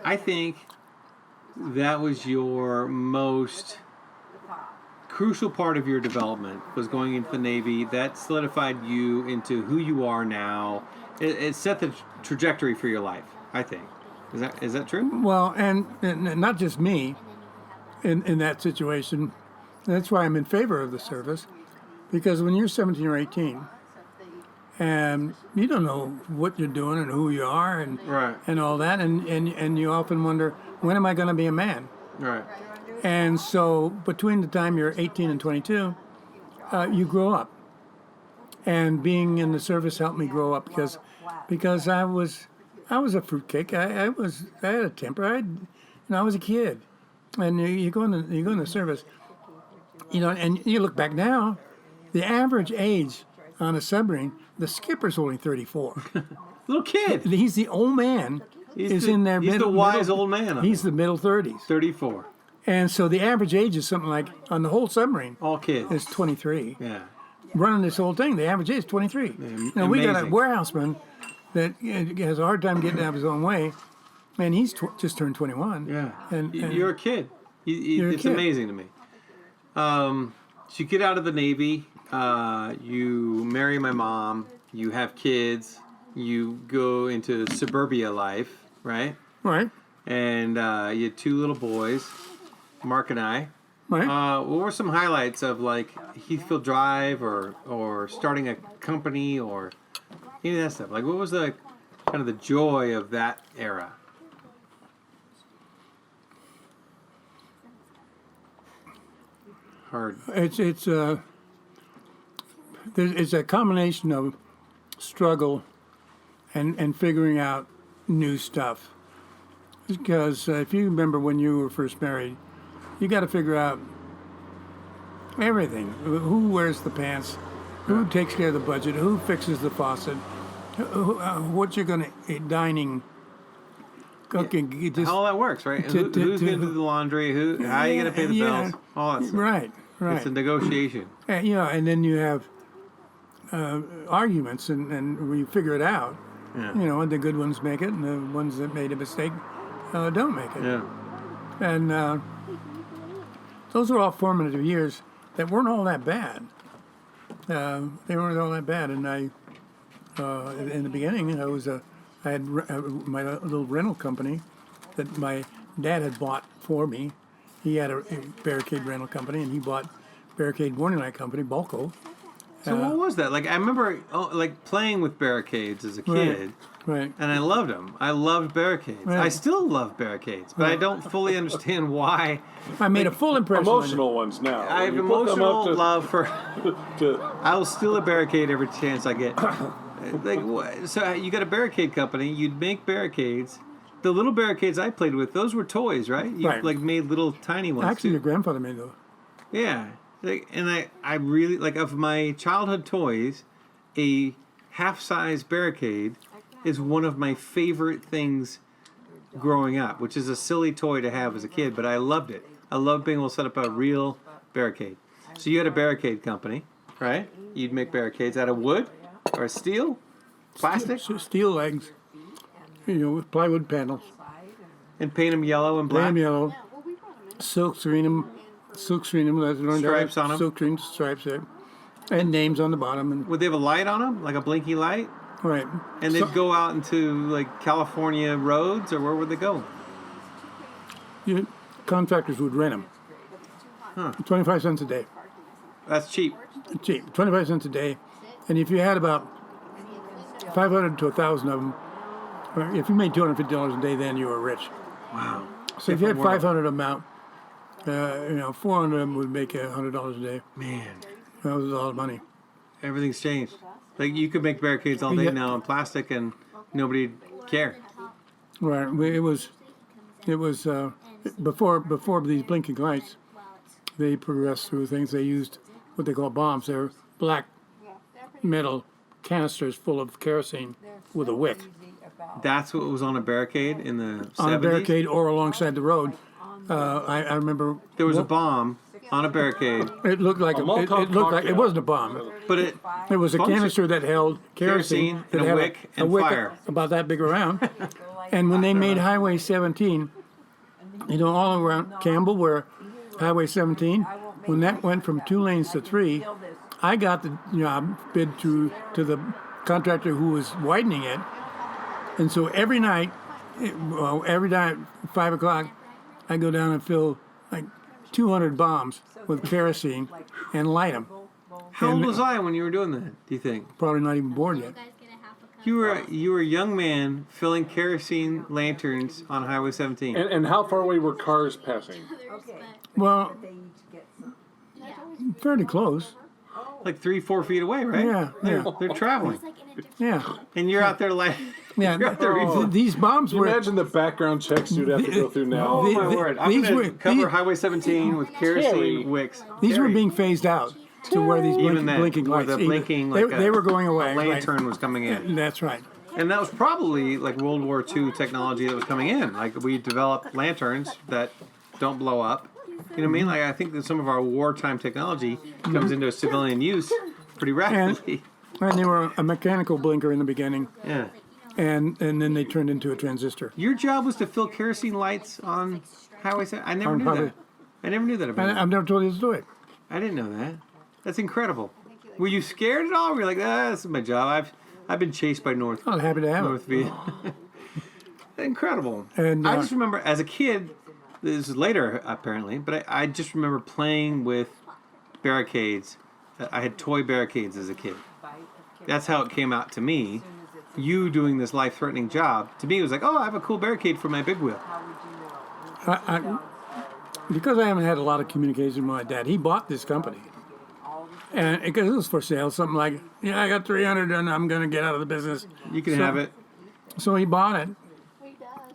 I think that was your most crucial part of your development, was going into the Navy. That solidified you into who you are now. It set the trajectory for your life, I think. Is that true? Well, and not just me in that situation. That's why I'm in favor of the service, because when you're 17 or 18, and you don't know what you're doing and who you are and Right. and all that, and you often wonder, when am I going to be a man? Right. And so between the time you're 18 and 22, you grow up. And being in the service helped me grow up because I was a fruitcake. I had a temper. I was a kid, and you go in the service, and you look back now, the average age on a submarine, the skipper's only 34. Little kid. He's the old man. He's in there. He's the wise old man. He's the middle 30s. 34. And so the average age is something like, on the whole submarine, All kids. is 23. Yeah. Running this whole thing, the average age is 23. We got a amazing. warehouseman that has a hard time getting out of his own way, and he's just turned 21. Yeah. And You're a kid. You're a It's kid. amazing to me. So you get out of the Navy. You marry my mom. You have kids. You go into suburbia life, right? right, And you had 2 little boys, Mark and I. right. What were some highlights of like Heathfield Drive or starting a company or any of that stuff? Like, what was the kind of the joy of that era? Hard. It's a combination of struggle and figuring out new stuff. Because if you remember when you were first married, you got to figure out everything. Who wears the pants? Who takes care of the budget? Who fixes the faucet? What you're going to eat, dining, cooking. you just- How all that works, right? to- Who's to- going to do the laundry? How are you going to pay the Yeah. bills? All that stuff. Right, right. It's a negotiation. And then you have arguments, and we figure it out. Yeah. And the good ones make it, and the ones that made a mistake don't make it. Yeah. And those were all formative years that weren't all that bad. They weren't all that bad, and I, in the beginning, I had my little rental company that my dad had bought for me. He had a barricade rental company, and he bought barricade warning light company, Balco. So what was that? Like, I remember like playing with barricades as a kid. Right. And I loved them. I loved barricades. Right. I still love barricades, but I don't fully understand why. I made a full impression. on you. Emotional ones now. I have You put them up emotional love for. to I'll steal a barricade every chance I get. So you got a barricade company. You'd make barricades. The little barricades I played with, those were toys, right? You Right. like made little tiny ones. Actually, too. your grandfather made those. Yeah. And I really like, of my childhood toys, a half-size barricade is one of my favorite things growing up, which is a silly toy to have as a kid, but I loved it. I loved being able to set up a real barricade. So you had a barricade company, right? You'd make barricades out of wood or steel, plastic, Steel legs, with plywood panels. and paint them yellow and black. Lamb yellow, silk screen them. Stripes on 'em. Silk screen stripes there, and names on the bottom. And Would they have a light on them, like a blinky light? right, And they'd go out into like California roads, or where would they go? Contractors would rent them. 25 cents a day. That's cheap. Cheap, 25 cents a day. And if you had about 500 to 1,000 of them, or if you made $250 a day, then you were rich. Wow. So if you had Different world. 500 of them out, 400 of them would make $100 a day. Man, That was a lot of money. everything's changed. Like you could make barricades all day Yeah. now in plastic, and nobody'd care. Right. It was before these blinking lights. They progressed through things. They used what they call bombs. They're black metal canisters full of kerosene with a wick That's what was on a barricade in the 70s. on a barricade or alongside the road. I remember There was a bomb on a barricade, it looked like it looked like cocktail. it wasn't a bomb. but it It was a Functioned. canister that held kerosene and that a had wick and fire. about that big around. And when they made Highway 17, all around Campbell, where Highway 17, when that went from 2 lanes to 3, I got the job bid to the contractor who was widening it. And so every night, 5 o'clock, I go down and fill like 200 bombs with kerosene and light them. How old was I when you were doing that, do you think? Probably not even born yet. You were a young man filling kerosene lanterns on Highway 17. And how far away were cars passing? Well, fairly close. Like 3-4 feet away, right? Yeah, yeah, They're traveling. yeah. And you're out there like, Yeah, you're out there these bombs Can you were. imagine the background checks you'd have to go through now? oh my the- word. I'm these going to were- cover these- Highway 17 with kerosene Terry. wicks. These were Terry. being phased out to where these Even then, blinking where lights. the blinking, like they were going away. a lantern was coming in. Right. That's right. And that was probably like World War II technology that was coming in. Like we developed lanterns that don't blow up. You know what I mean? Like I think that some of our wartime technology comes into civilian use pretty rapidly. And they were a mechanical blinker in the beginning, Yeah. and then they turned into a transistor. Your job was to fill kerosene lights on Highway 7. I never knew that. I never knew that about you. I've never told you the story. I didn't know that. That's incredible. Were you scared at all? Were you like, this is my job. I've been chased by North I'm happy to have North it. Viet. Incredible. And, I just remember as a kid, this is later apparently, but I just remember playing with barricades. I had toy barricades as a kid. That's how it came out to me. You doing this life-threatening job, to me it was like, oh, I have a cool barricade for my big wheel. Because I haven't had a lot of communication with my dad, he bought this company. And because it was for sale, something like, I got 300 and I'm going to get out of the business. You can So- have it. So he bought it.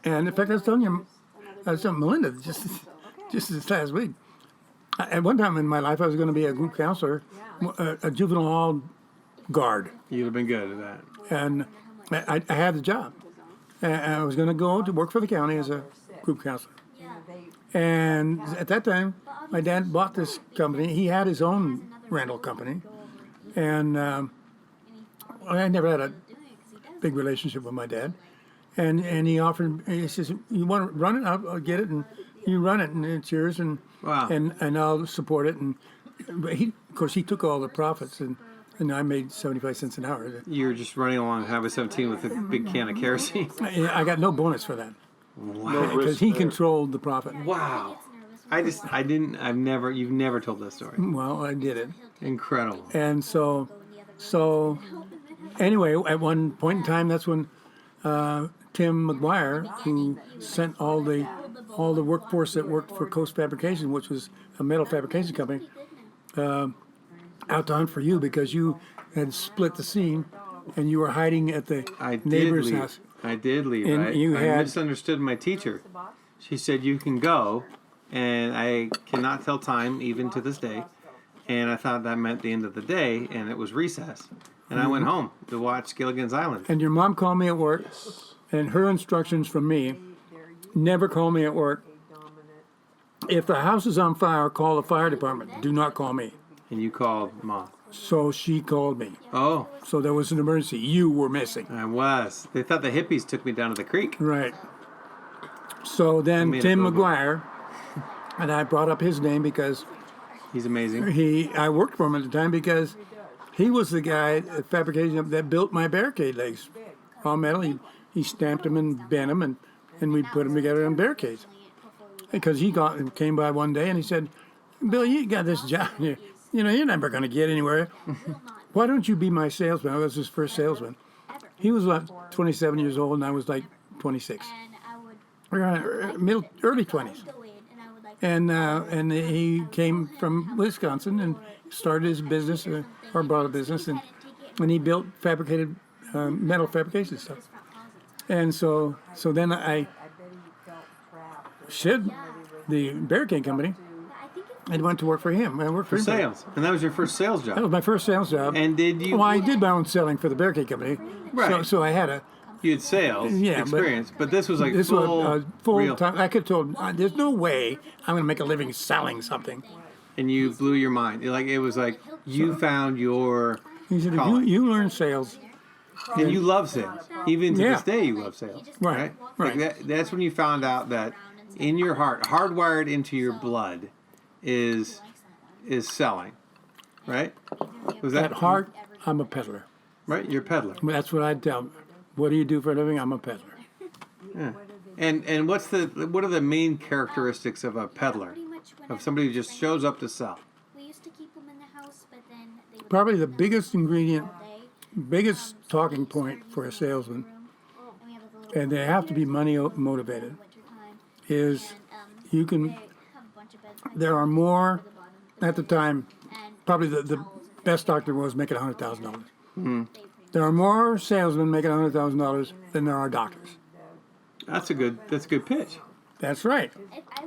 And in fact, I was telling Melinda just this last week. At one time in my life, I was going to be a group counselor, a juvenile hall guard. You'd have been good at that. And I had the job. And I was going to go to work for the county as a group counselor. And at that time, my dad bought this company. He had his own rental company. And I never had a big relationship with my dad. And he offered, he says, you want to run it? I'll get it. And you run it, and it's yours. And Wow. and I'll support it. And but of course, he took all the profits. And I made 75 cents an hour. You were just running along Highway 17 with a big can of kerosene. I got no bonus for that. Because he controlled the profit. Wow. You've never told that story. Well, I did it. Incredible. And so anyway, at one point in time, that's when Tim McGuire, who sent all the workforce that worked for Coast Fabrication, which was a metal fabrication company, out to hunt for you because you had split the seam and you were hiding at the neighbor's house. I did leave, And right? you I had- misunderstood my teacher. She said, you can go, and I cannot tell time, even to this day. and I thought that meant the end of the day, and it was recess. And I went home to watch Gilligan's Island. And your mom called me at work, and her instructions from me, never call me at work. If the house is on fire, call the fire department. Do not call me. And you called Mom. So she called me. Oh, So there was an emergency. You were missing. I was. They thought the hippies took me down to the creek. Right. So then made Tim a boo-boo. McGuire, and I brought up his name because He's amazing. I worked for him at the time because he was the guy at fabrication that built my barricade legs. All metal. He stamped them and bent them, and we put them together on barricades. Because he came by one day and he said, Bill, you got this job. You're never going to get anywhere. Why don't you be my salesman? I was his first salesman. He was about 27 years old, and I was like 26. Early 20s. And he came from Wisconsin and started his business, or bought a business, and he built fabricated metal fabrication stuff. And so then I shed the barricade company and went to work for him. I worked for him. Sales. And that was your first sales That job. was my first sales job. And did you... Well, I did my own selling for the barricade company. Right. So I had You had sales experience, but this was like this full, was full real. time. I could have told, there's no way I'm going to make a living selling something. And you blew your mind. It was like you found your He said, if calling. you learn sales, And you love sales. Even to Yeah. this day, you love sales. Right, right. That's when you found out that in your heart, hardwired into your blood, is selling. Right? Was that at heart, I'm a peddler. right? You're a peddler. That's what I tell them. What do you do for a living? I'm a peddler. Yeah. And what are the main characteristics of a peddler? Of somebody who just shows up to sell? We used to keep them in the house, but then they would Probably the biggest ingredient, day. biggest talking point for a salesman, And we have a little and they have to be money motivated, wintertime. is you can, They have a bunch of beds there are more, at the time, and probably the best doctor was making $100,000. There are more salesmen making $100,000 than there are doctors. That's a good pitch. That's right.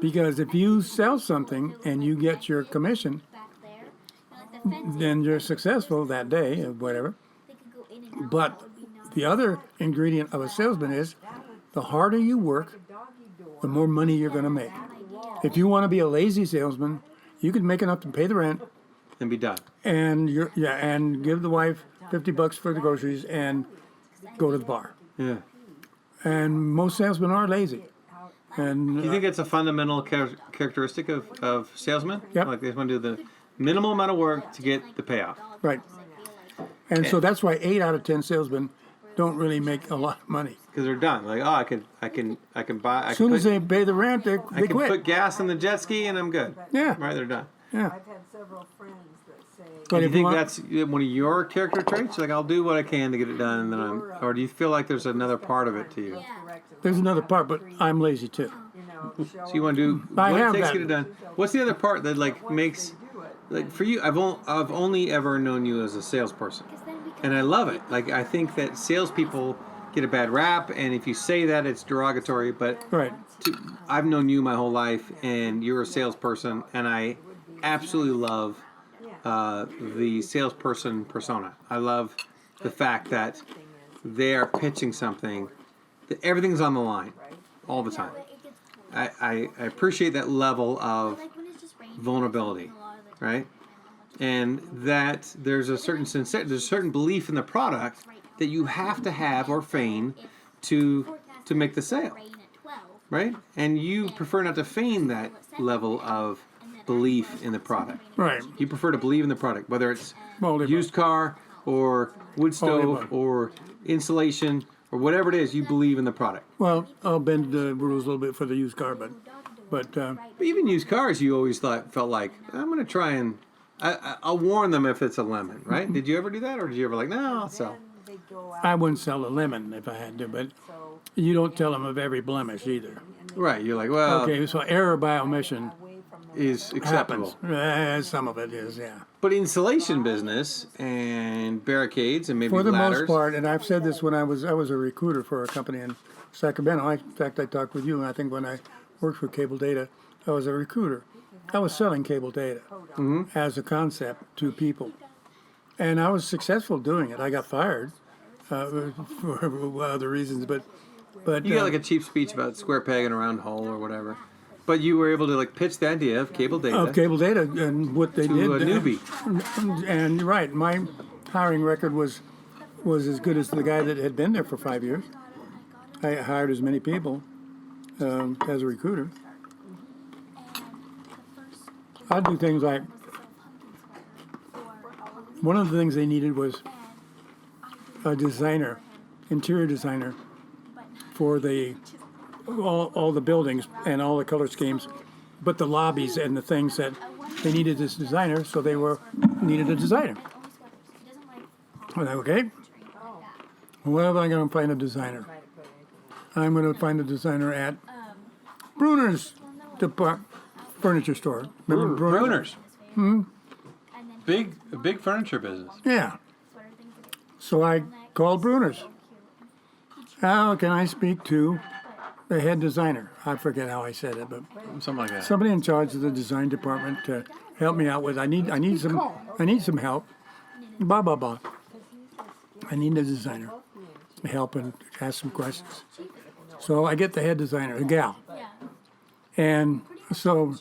Because if you sell something and you get your commission, back there, like the fence, then you're successful that day or whatever. they could go in and out. But the other ingredient of a salesman is the harder you work, the more money you're going to make. If you want to be a lazy salesman, you can make enough to pay the rent And be done. and and give the wife $50 for the groceries and go to the bar. Yeah. And most salesmen are lazy. And Do you think it's a fundamental characteristic of salesmen? Yep. Like they just want to do the minimal amount of work to get the payoff. right. And so that's why 8 out of 10 salesmen don't really make a lot of money. Because they're done. Like, oh, I can buy. As soon as they pay the rent, they I can quit. put gas in the jet ski and I'm good. Yeah. Right, they're done. Yeah. I've had several friends that say, But Do you if think want- that's one of your character traits? Like, I'll do what I can to get it done, and then or do you feel like there's another part of it to you? there's another part, but I'm lazy too. So you want to do I what it have takes to that. get it done. What's the other part that like makes like for you? I've only ever known you as a salesperson, and I love it. Like I think that salespeople get a bad rap, and if you say that, it's derogatory. But Right. I've known you my whole life, and you're a salesperson, and I absolutely love the salesperson persona. I love the fact that they are pitching something that everything's on the line all the time. I appreciate that level of vulnerability, right? And that there's a certain there's a certain belief in the product that you have to have or feign to make the sale, right? And you prefer not to feign that level of belief in the product. Right. You prefer to believe in the product, whether it's Well, they- used car or wood stove above. or insulation or whatever it is. You believe in the product. Well, I'll bend the rules a little bit for the used car, but But even used cars, you always felt like I'm going to try and I'll warn them if it's a lemon, right? Did you ever do that, or did you ever like no, I'll sell? they go out. I wouldn't sell a lemon if I had to. But you don't tell them of every blemish either. Right? You're like, well, Okay, so error by omission is acceptable. happens. Some of it is, yeah. But insulation business and barricades and maybe For the ladders. most part, and I've said this when I was a recruiter for a company in Sacramento. In fact, I talked with you, and I think when I worked for Cable Data, I was a recruiter. I was selling cable data as a concept to people, and I was successful doing it. I got fired for other reasons, but You got like a cheap speech about square peg and a round hole or whatever. But you were able to like pitch the idea of cable data of cable data and what they to did. a newbie. And right, my hiring record was as good as the guy that had been there for 5 years. I hired as many people as a recruiter. I'd do things like, one of the things they needed was a designer, interior designer, for all the buildings and all the color schemes, but the lobbies and the things that they needed this designer, so they needed a designer. I'm like, okay, well, I'm going to find a designer. I'm going to find a designer at Bruner's furniture store. Remember Brunner's. Big furniture business. Yeah. So I called Bruner's. How can I speak to the head designer? I forget how I said it, but Something like that. somebody in charge of the design department to help me out with. I need some help. Blah blah blah. I need a designer to help and ask some questions. So I get the head designer, a gal, and so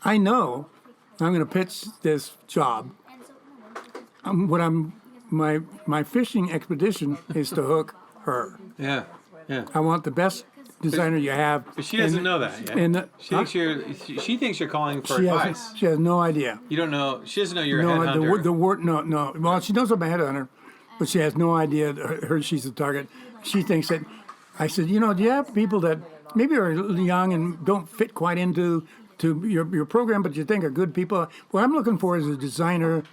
I know I'm going to pitch this job. My fishing expedition is to hook her. Yeah. Yeah. I want the best designer you have. But she doesn't know that yet. She thinks you're calling for advice. She has no idea. You don't know. She doesn't know you're a No, headhunter. no. Well, she knows I'm a headhunter, but she has no idea she's the target. She thinks that. I said, do you have people that maybe are young and don't fit quite into your program, but you think are good people? What I'm looking for is a designer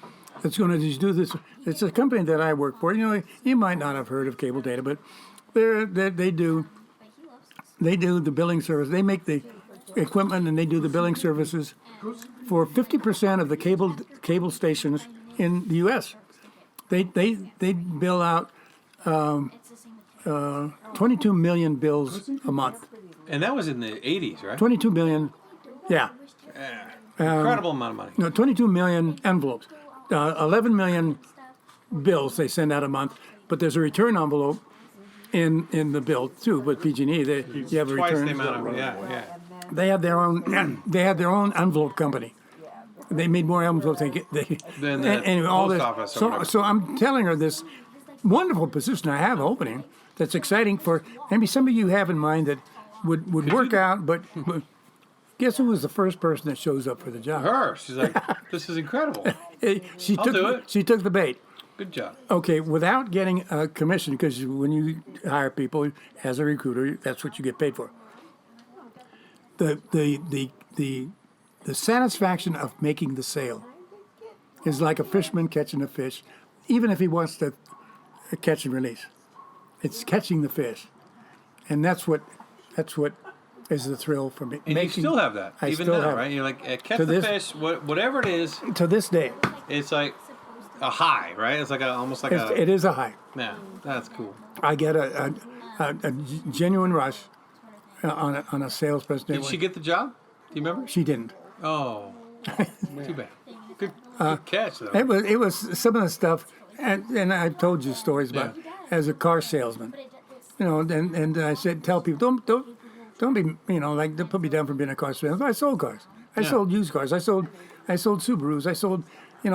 that's going to just do this. It's a company that I work for. You might not have heard of Cable Data, but they do the billing service. They make the equipment and they do the billing services for 50% of the cable stations in the U.S. They bill out 22 million bills a month. And that was in the 80s, right? 22 million, yeah. Incredible amount of money. No, 22 million envelopes. 11 million bills they send out a month, but there's a return envelope in the bill too. With PG&E, you have a Twice return. the amount of yeah. They had their own. They had their own envelope company. They made more envelopes. Than the post office or whatever. So I'm telling her this wonderful position I have opening. That's exciting for maybe some of you have in mind that would work out. But guess who was the first person that shows up for the job? Her. She's like, this is incredible. She I'll took do it. She took the bait. Good job. Okay, without getting a commission, because when you hire people as a recruiter, that's what you get paid for. The satisfaction of making the sale is like a fisherman catching a fish, even if he wants to catch and release. It's catching the fish, and that's what is the thrill for me. And you still have that, I even still now, have right? it. You're like, catch To the this- fish, whatever it is, To this day, it's like a high, right? It's like almost like it is a high. Yeah, that's cool. I get a genuine rush on a sales presentation. Did she get the job? Do you remember? She didn't. Oh, too bad. Good catch, though. It was some of the stuff, and I've told you stories about as a car salesman. And I said, tell people don't be like don't put me down for being a car salesman. I sold cars. I sold used cars. I sold Subarus. I sold and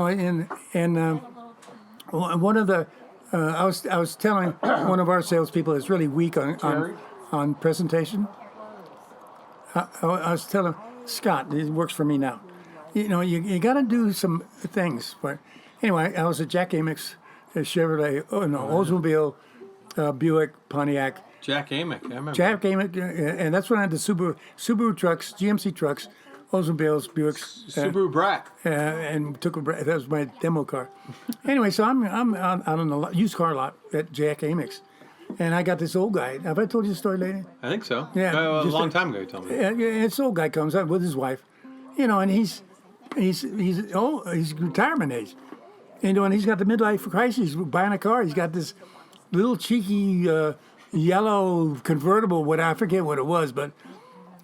one of the I was telling one of our salespeople that's really weak on presentation. I was telling Scott, he works for me now. You got to do some things. But anyway, I was at Jack Amick's Chevrolet, Oldsmobile, Buick, Pontiac. Jack Amick, I remember. Jack Amick, and that's when I had the Subaru trucks, GMC trucks, Oldsmobiles, Buicks. Subaru Brat. And that was my demo car. Anyway, so I'm out on the used car lot at Jack Amick's, and I got this old guy. Have I told you the story, lady? I think so. Yeah, A just long time ago you told me. Yeah, this old guy comes up with his wife, and he's retirement age, and he's got the midlife crisis. He's buying a car. He's got this little cheeky yellow convertible. I forget what it was, but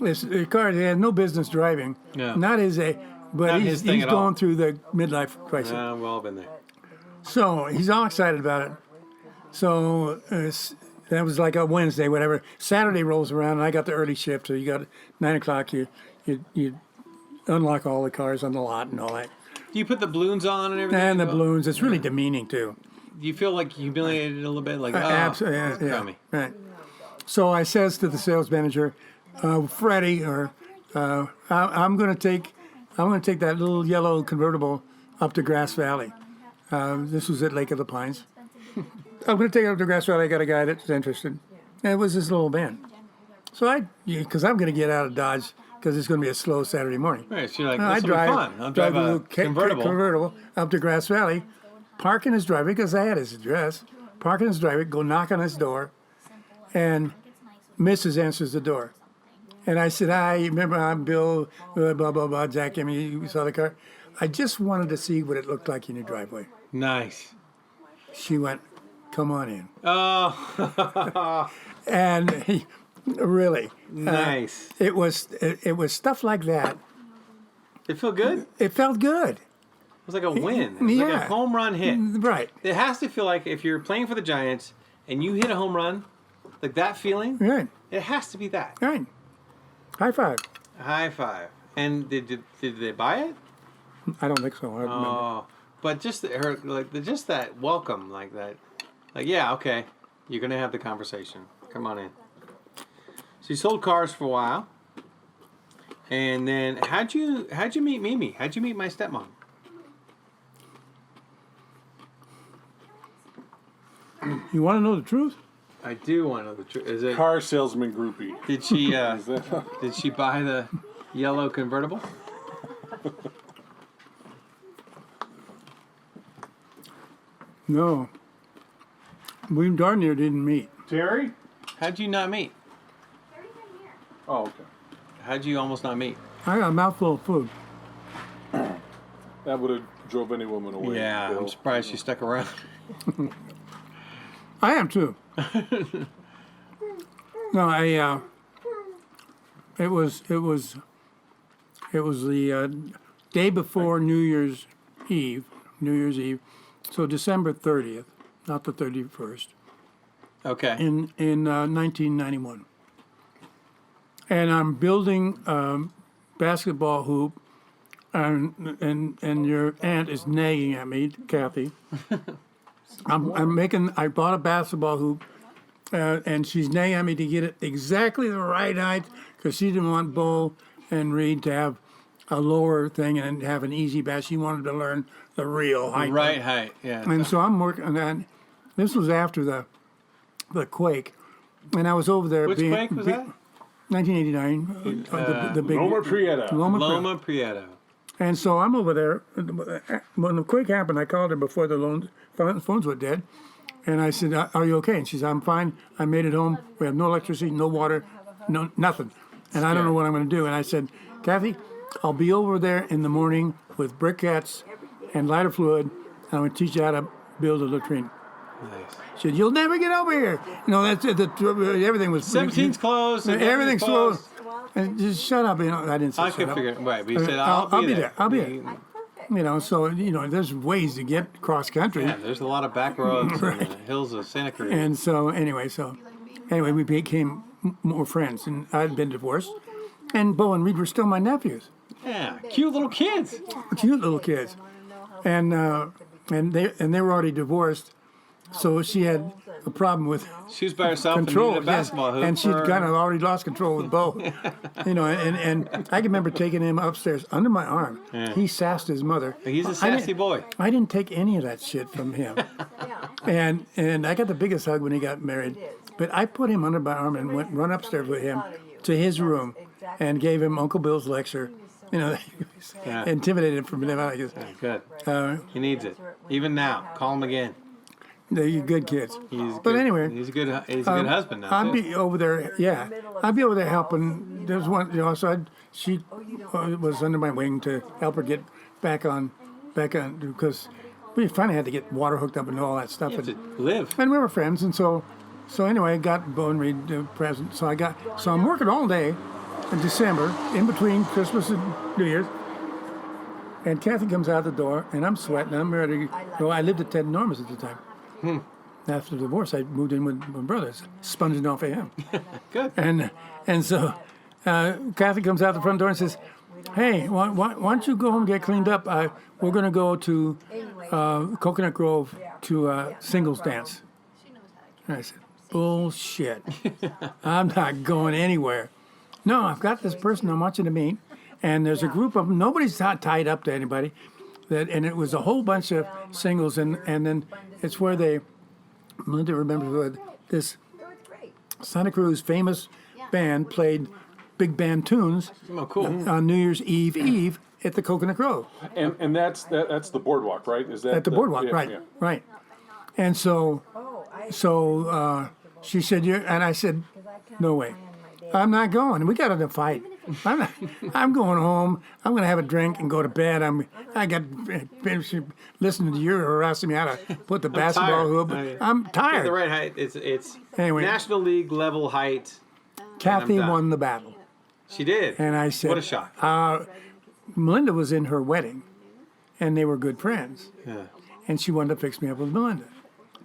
this car he had no business driving. No. Not his but Not he's, his thing he's at going all. through the midlife crisis. We've all been there. So he's all excited about it. So that was like a Wednesday, whatever. Saturday rolls around, and I got the early shift. So you got 9 o'clock. You unlock all the cars on the lot and all that, Do you put the balloons on and everything? and the as well? balloons. It's really demeaning too. Do you feel like humiliated a little bit? Like, Absolutely, crummy. right. So I says to the sales manager, Freddie, I'm going to take that little yellow convertible up to Grass Valley. This was at Lake of the Pines. I'm going to take it up to Grass Valley. I got a guy that's interested. And it was this little van. So because I'm going to get out of Dodge because it's going to be a slow Saturday morning. Right, so you're like, I this will be fun. I'll drive a a little convertible up to Grass Valley, park in his driveway because I had his address. Park in his driveway, go knock on his door, and Mrs. answers the door. And I said, "Hi, remember I'm Bill, blah, blah, blah, Jack, you saw the car? I just wanted to see what it looked like in your driveway." Nice. She went, "Come on in." Oh, And really, nice. it was stuff like that. It feel good? It It felt good. was like a win. It was like a Yeah. home run hit. Right, It has to feel like if you're playing for the Giants and you hit a home run, like that feeling, right, it has to be that. right. High five. High five. And did they buy it? I don't think so. I don't remember. Oh, but just just that welcome, like that, like yeah, okay, you're gonna have the conversation. Come on in. So you sold cars for a while, and then how'd you meet Mimi? How'd you meet my stepmom? You want to know the truth? I do want to know the truth. Is it? Car salesman groupie. Did she? Is that- Did she buy the yellow convertible? No. We darn near didn't meet. Terry? How'd you not meet? Oh, okay. How'd you almost not meet? I got a mouthful of food. That would have drove any woman away. Yeah, Bill. I'm surprised she stuck around. I am too. No, it was the day before New Year's Eve. So December 30th, not the 31st, Okay. in 1991. And I'm building basketball hoop, and your aunt is nagging at me, Kathy. I bought a basketball hoop, and she's nagging at me to get it exactly the right height because she didn't want Bo and Reed to have a lower thing and have an easy bat. She wanted to learn the real height. Right height. Yeah. And so I'm working on that. This was after the quake, and I was over there. Which quake was that? 1989. The big Loma Prieta. Loma Prieta. Loma Prieta. And so I'm over there. When the quake happened, I called her before the phones were dead. And I said, "Are you okay?" And she said, "I'm fine. I made it home. We have no electricity, no water, no nothing. And I don't know what I'm going to do." And I said, "Kathy, I'll be over there in the morning with briquettes and lighter fluid. And I'm going to teach you how to build a latrine." Nice. She said, "You'll never get over here." That's everything was 17's closed. and Everything's closed. closed. And just shut up. I didn't say I shut could up. figure it. Right. But you said, I'll be there. I'll be there. You- So there's ways to get cross country. Yeah, there's a lot of back roads in the hills of Santa Cruz. And so anyway, we became more friends, and I'd been divorced, and Bo and Reed were still my nephews, Yeah, cute little kids. cute little kids, and they were already divorced, so she had a problem with She was by herself control, and needed a yes, basketball hoop. and she'd for- kind of already lost control with Bo, and I can remember taking him upstairs under my arm. Yeah. He sassed his mother. He's a I sassy didn't- boy. I didn't take any of that shit from him. And I got the biggest hug when he got married. But I put him under my arm and went run upstairs with him to his room and gave him Uncle Bill's lecture. Yeah. Intimidated him from him. I guess. Good. Uh, He needs it. Even now. Call him again. they're good kids. He's But good. anyway, he's a good husband now. I'd too. be over there. Yeah, I'd be over there helping. There's one. She was under my wing to help her get back on because we finally had to get water hooked up and all that stuff. You have to live. And we were friends, and so anyway, I got Bo and Reed a present. So I'm working all day, in December, in between Christmas and New Year's. And Kathy comes out the door, and I'm sweating. I'm ready to go. I lived at Ted Norman's at the time. After the divorce, I moved in with my brother, sponging off of him. Good. And so Kathy comes out the front door and says, "Hey, why don't you go home and get cleaned up? We're going to go to Coconut Grove to a singles dance." And I said, "Bullshit. I'm not going anywhere. No, I've got this person I want you to meet, and there's a group of them. Nobody's tied up to anybody. And it was a whole bunch of singles, and then it's where Melinda remembers where this Santa Cruz famous band played big band tunes Oh, cool. on New Year's Eve at the Coconut Grove. And that's the boardwalk, right? Is that At the boardwalk, yeah, right, yeah. right. And so she said, and I said, "No way, I'm not going. We got in a fight. I'm going home. I'm going to have a drink and go to bed. I got listening to you harassing me how to put the basketball hoop. I'm Yeah, tired." the right height. It's Anyway. National League level height. Kathy done. won the battle, She did. and I said, What a shock. Melinda was in her wedding, and they were good friends. Yeah. And she wanted to fix me up with Melinda.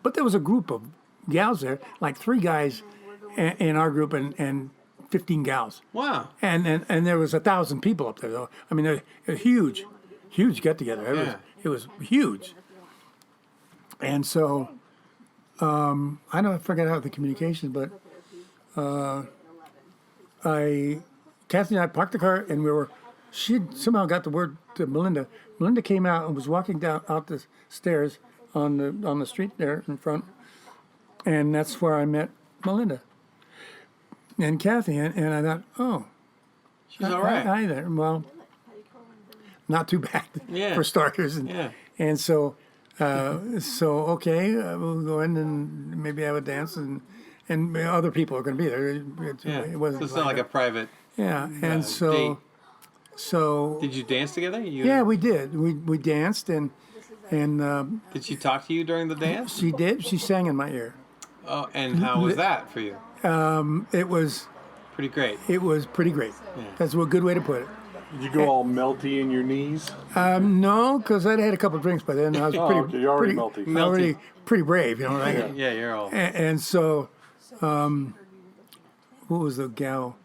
But there was a group of gals there, like 3 guys in our group and 15 gals. Wow. And there was 1,000 people up there, though. I mean, a huge get together. Yeah. It was huge. And so, I forgot how the communications, but Kathy and I parked the car, and she somehow got the word to Melinda. Melinda came out and was walking out the stairs on the street there in front, and that's where I met Melinda and Kathy, and I thought, oh, She's all right. hi there. Well, not too bad Yeah. for starters, Yeah. and so okay, we'll go in and maybe have a dance, and other people are going to be there. Yeah. It wasn't So it's not like a private. yeah, and date. so Did you dance together? yeah, we did. We danced, and Did she talk to you during the dance? she did. She sang in my ear. Oh, and how was that for you? It was Pretty great. pretty great. Yeah. That's a good way to put it. Did you go all melty in your knees? No, because I'd had a couple of drinks by then. I was pretty, okay, you're already pretty, melty. already pretty brave, Like, Yeah, you're all. and so, what was the gal?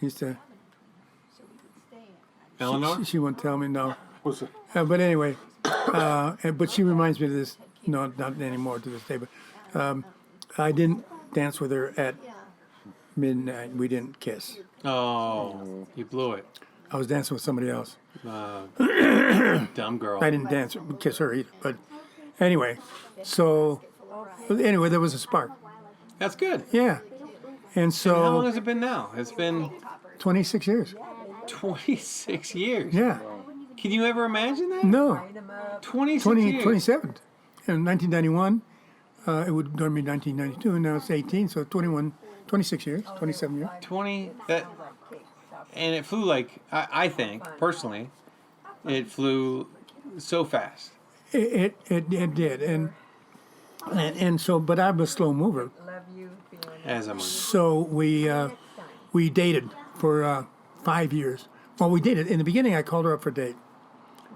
Used to. Eleanor? She wouldn't tell me no. Was it? But anyway, but she reminds me of this. No, not anymore to this day. But I didn't dance with her at midnight. We didn't kiss. Oh, you blew it. I was dancing with somebody else. Dumb girl. I didn't kiss her either. But anyway, anyway, there was a spark. That's good. Yeah, and How long so has it been now? It's been 26 years. 26 years. Yeah, Can you ever imagine that? no, 26 years. 27. In 1991, it would normally be 1992, and now it's 18, so 26 years, 27 years. 20. And it flew like, I think, personally, it flew so fast. It did, and so, but I'm a slow mover. Love you, Fiona. As I'm. So we dated for 5 years. Well, we dated in the beginning. I called her up for a date,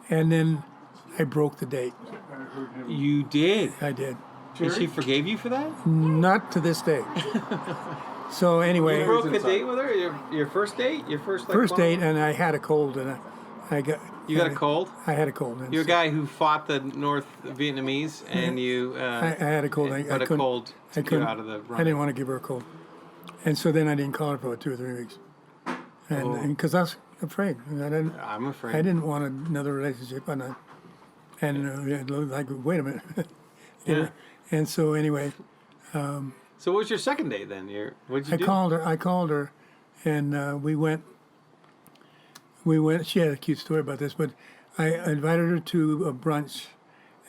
and then I broke the date. You did. I did. And she forgave you for that? Not to this day. So anyway, You broke a date with her? Your first date? Your first like, first long- date, and I had a cold, and I got. You got a cold? I had a cold. And You're a so guy who fought the North Vietnamese, and you. I had a cold. I but a couldn't. cold I took you couldn't. out of the run. I didn't want to give her a cold, and so then I didn't call her for 2 or 3 weeks, and because I was afraid. I'm afraid. I didn't want another relationship, and it looked like, wait a minute. Yeah. And so anyway, So what was your second date then? What'd you I do? called her, and we went. She had a cute story about this, but I invited her to a brunch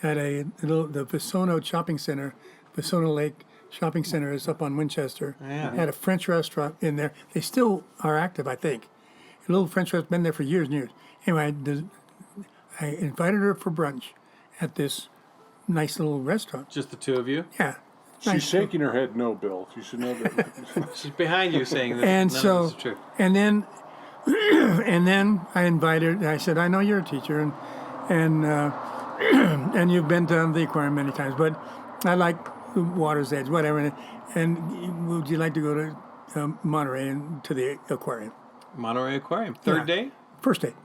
at the Visono Shopping Center. Visono Lake Shopping Center is up on Winchester. Yeah. Had a French restaurant in there. They still are active, I think. A little French restaurant, been there for years and years. Anyway, I invited her for brunch at this nice little restaurant. Just the two of you? Yeah. She's nice. shaking her head no, Bill. You should know that. She's behind you saying this. And none so, of this is true. and then And then I invited. I said, I know you're a teacher, and and you've been to the aquarium many times, but I like the water's edge, whatever. And would you like to go to Monterey and to the aquarium? Monterey Aquarium. Third Yeah. day? First date.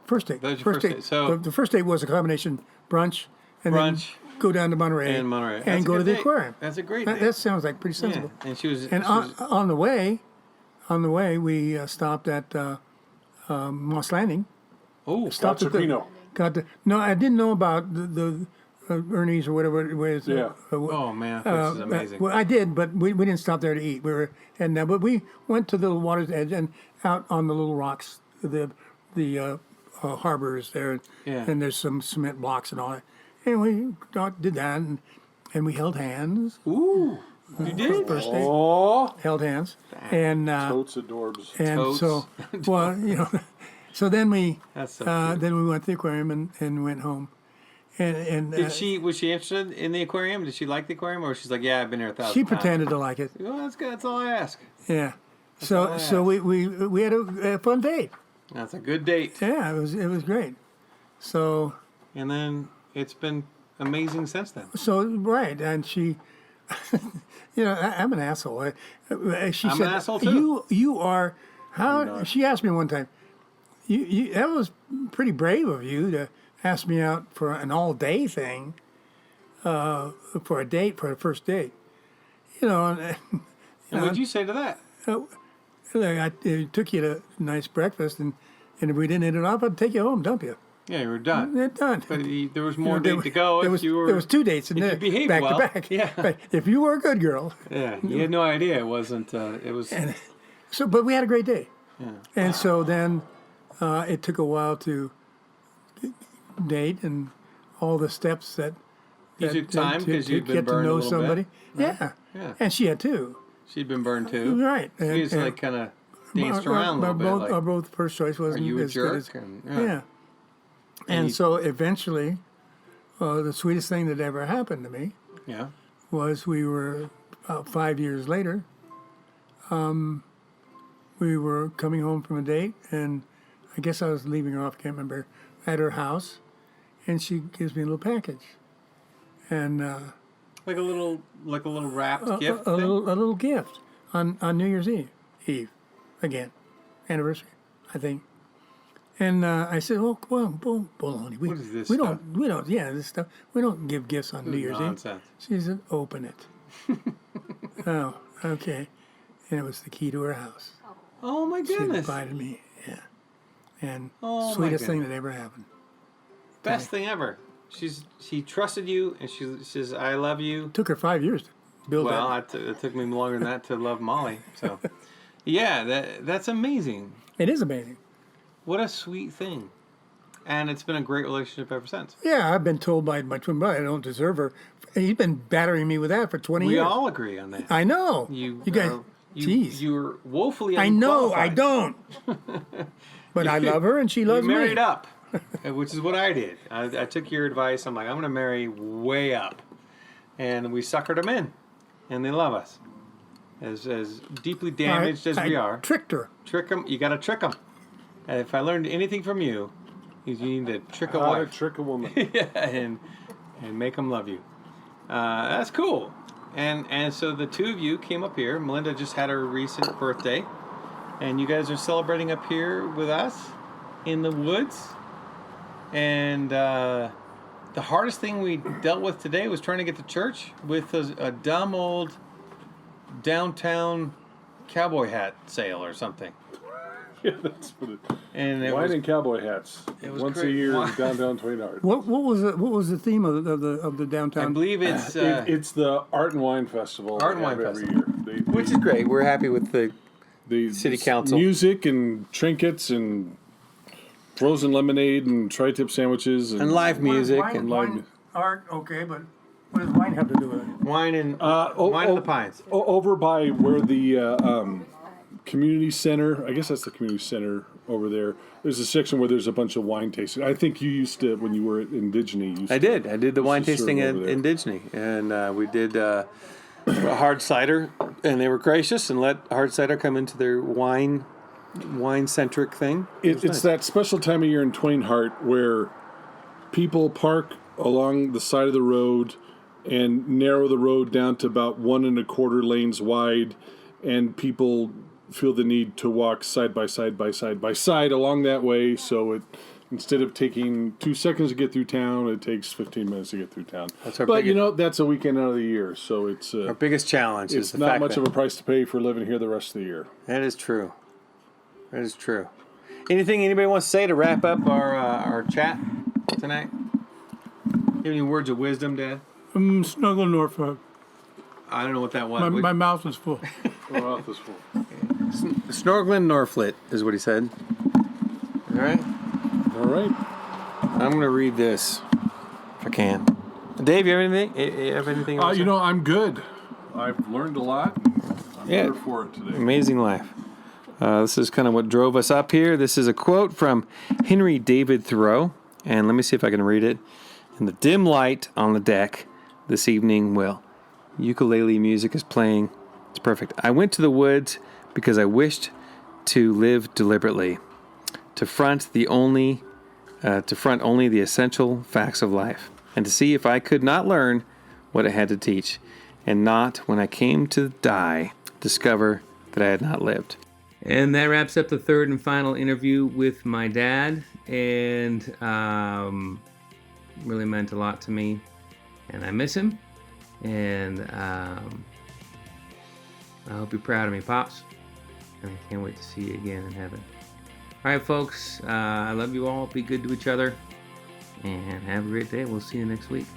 First Date. that was your first date. So- the first date was a combination brunch and Brunch then go down to Monterey and Monterey. That's and a go good to the date. aquarium. That's a great That, date. that sounds like pretty Yeah. sensible. And she was... And she was on the way, we stopped at Moss Landing. oh, Stopped at the- Chapino. No, I didn't know about the Ernie's or whatever it was. Yeah. oh, man. This is amazing. Well, I did, but we didn't stop there to eat. We were but we went to the water's edge and out on the little rocks, the harbors there, Yeah. and there's some cement blocks and all that. And we did that, and we held hands. Ooh. You did? First day, Oh, held hands, and totes adorbs. and Totes. so well, so then we That's so cute. then we went to the aquarium and went home, and Was she interested in the aquarium? Did she like the aquarium, or she's like, yeah, I've been here 1,000 she times? pretended to like it. Well, that's good. That's all I ask. Yeah. all I So we had a fun date. That's a good date. Yeah, it was great. So And then it's been amazing since then. right, and she, I'm an asshole. She I'm said, an asshole, too. You are how? She asked me one time. You that was pretty brave of you to ask me out for an all day thing. For a date, for a first date. And what'd you say to that? I took you to a nice breakfast, and if we didn't hit it off, I'd take you home, dump you. Yeah, you were done. They're done. But there was more There date to go There if was, you were... there was 2 dates in if there, you behaved back well. to back. Yeah. But if you were a good girl. Yeah, you had no idea it wasn't... it was... So, but we had a great day. Yeah. And so then it took a while to date and all the steps that You took time to because you'd been get to burned a know little somebody. bit. Yeah. Yeah. And she had too. She'd been burned too. Right. She was like kind of danced around a little bit. Like, Our both first choice are wasn't you a as good as jerk? And, yeah. And so eventually, the sweetest thing that ever happened to me Yeah. was we were about 5 years later. We were coming home from a date, and I guess I was leaving her off. Can't remember. At her house, and she gives me a little package, and Like a little wrapped gift a thing? little gift on New Year's Eve, again, anniversary, I think. And I said, "Oh, well, baloney. What is this We stuff? don't. Yeah, this stuff. We don't give gifts on New Year's nonsense. Eve." She said, "Open it." Oh, okay. And it was the key to her house. Oh my She goodness. invited me. Yeah. And Oh, my sweetest thing goodness. that ever happened. Best thing ever. She trusted you, and she says, "I love you." Took her 5 years to build Well, that. it took me longer than that to love Molly. So, yeah, that's amazing. It is amazing. What a sweet thing. And it's been a great relationship ever since. Yeah, I've been told by my twin brother I don't deserve her. He's been battering me with that for 20 We years. all agree on that. I know. You guys, jeez. You're woefully I know, I unqualified. don't. But I love her and she You loves married me. up, which is what I did. I took your advice. I'm like, I'm going to marry way up. And we suckered them in. And they love us. As deeply damaged as we are. Tricked her. Trick them. You got to trick them. And if I learned anything from you, is you need to trick a How to wife. trick a woman. Yeah, and make them love you. That's cool. And so the two of you came up here. Melinda just had her recent birthday, and you guys are celebrating up here with us in the woods. And the hardest thing we dealt with today was trying to get to church with a dumb old downtown cowboy hat sale or something. Yeah, that's what it. And it Wine was and cowboy hats. it was Once a great. year Wine- in downtown Twin Arts. What was the theme of the I downtown? believe it's It's the Art and Wine Festival. Art and they Wine have every Festival. year. which is great. We're happy with the The City Council. music and trinkets and frozen lemonade and tri-tip sandwiches and, live music and wine- art, okay, but what does wine have to do with it? wine and wine in the pines. over by where the community center. I guess that's the community center over there. There's a section where there's a bunch of wine tasting. I think you used to when you were at Indigeny. I did the wine Used to tasting serve at over there. Indigeny, and we did hard cider, and they were gracious and let hard cider come into their wine wine-centric thing. It's nice. that special time of year in Twain Harte where people park along the side of the road and narrow the road down to about 1.25 lanes wide, and people feel the need to walk side by side along that way. So it, instead of taking 2 seconds to get through town, it takes 15 minutes to get through town. But that's a weekend out of the year, so it's Our biggest challenge is it's the not fact much that of a price to pay for living here the rest of the year. that is true. That is true. Anything anybody wants to say to wrap up our chat tonight? You have any words of wisdom, Dad? Snuggle Norfolk. I don't know what that was. My mouth is full. My mouth is full. Snorkeling Norflit is what he said. All right. All right. I'm going to read this if I can. Dave, you have anything? You have anything? else? I'm good. I've learned a lot. I'm better for it today. Amazing life. This is kind of what drove us up here. This is a quote from Henry David Thoreau, and let me see if I can read it. In the dim light on the deck this evening, ukulele music is playing. It's perfect. I went to the woods because I wished to live deliberately, to front only the essential facts of life, and to see if I could not learn what it had to teach, and not, when I came to die, discover that I had not lived. And that wraps up the third and final interview with my dad, and really meant a lot to me, and I miss him, and I hope you're proud of me, Pops, and I can't wait to see you again in heaven. All right, folks, I love you all. Be good to each other, and have a great day. We'll see you next week.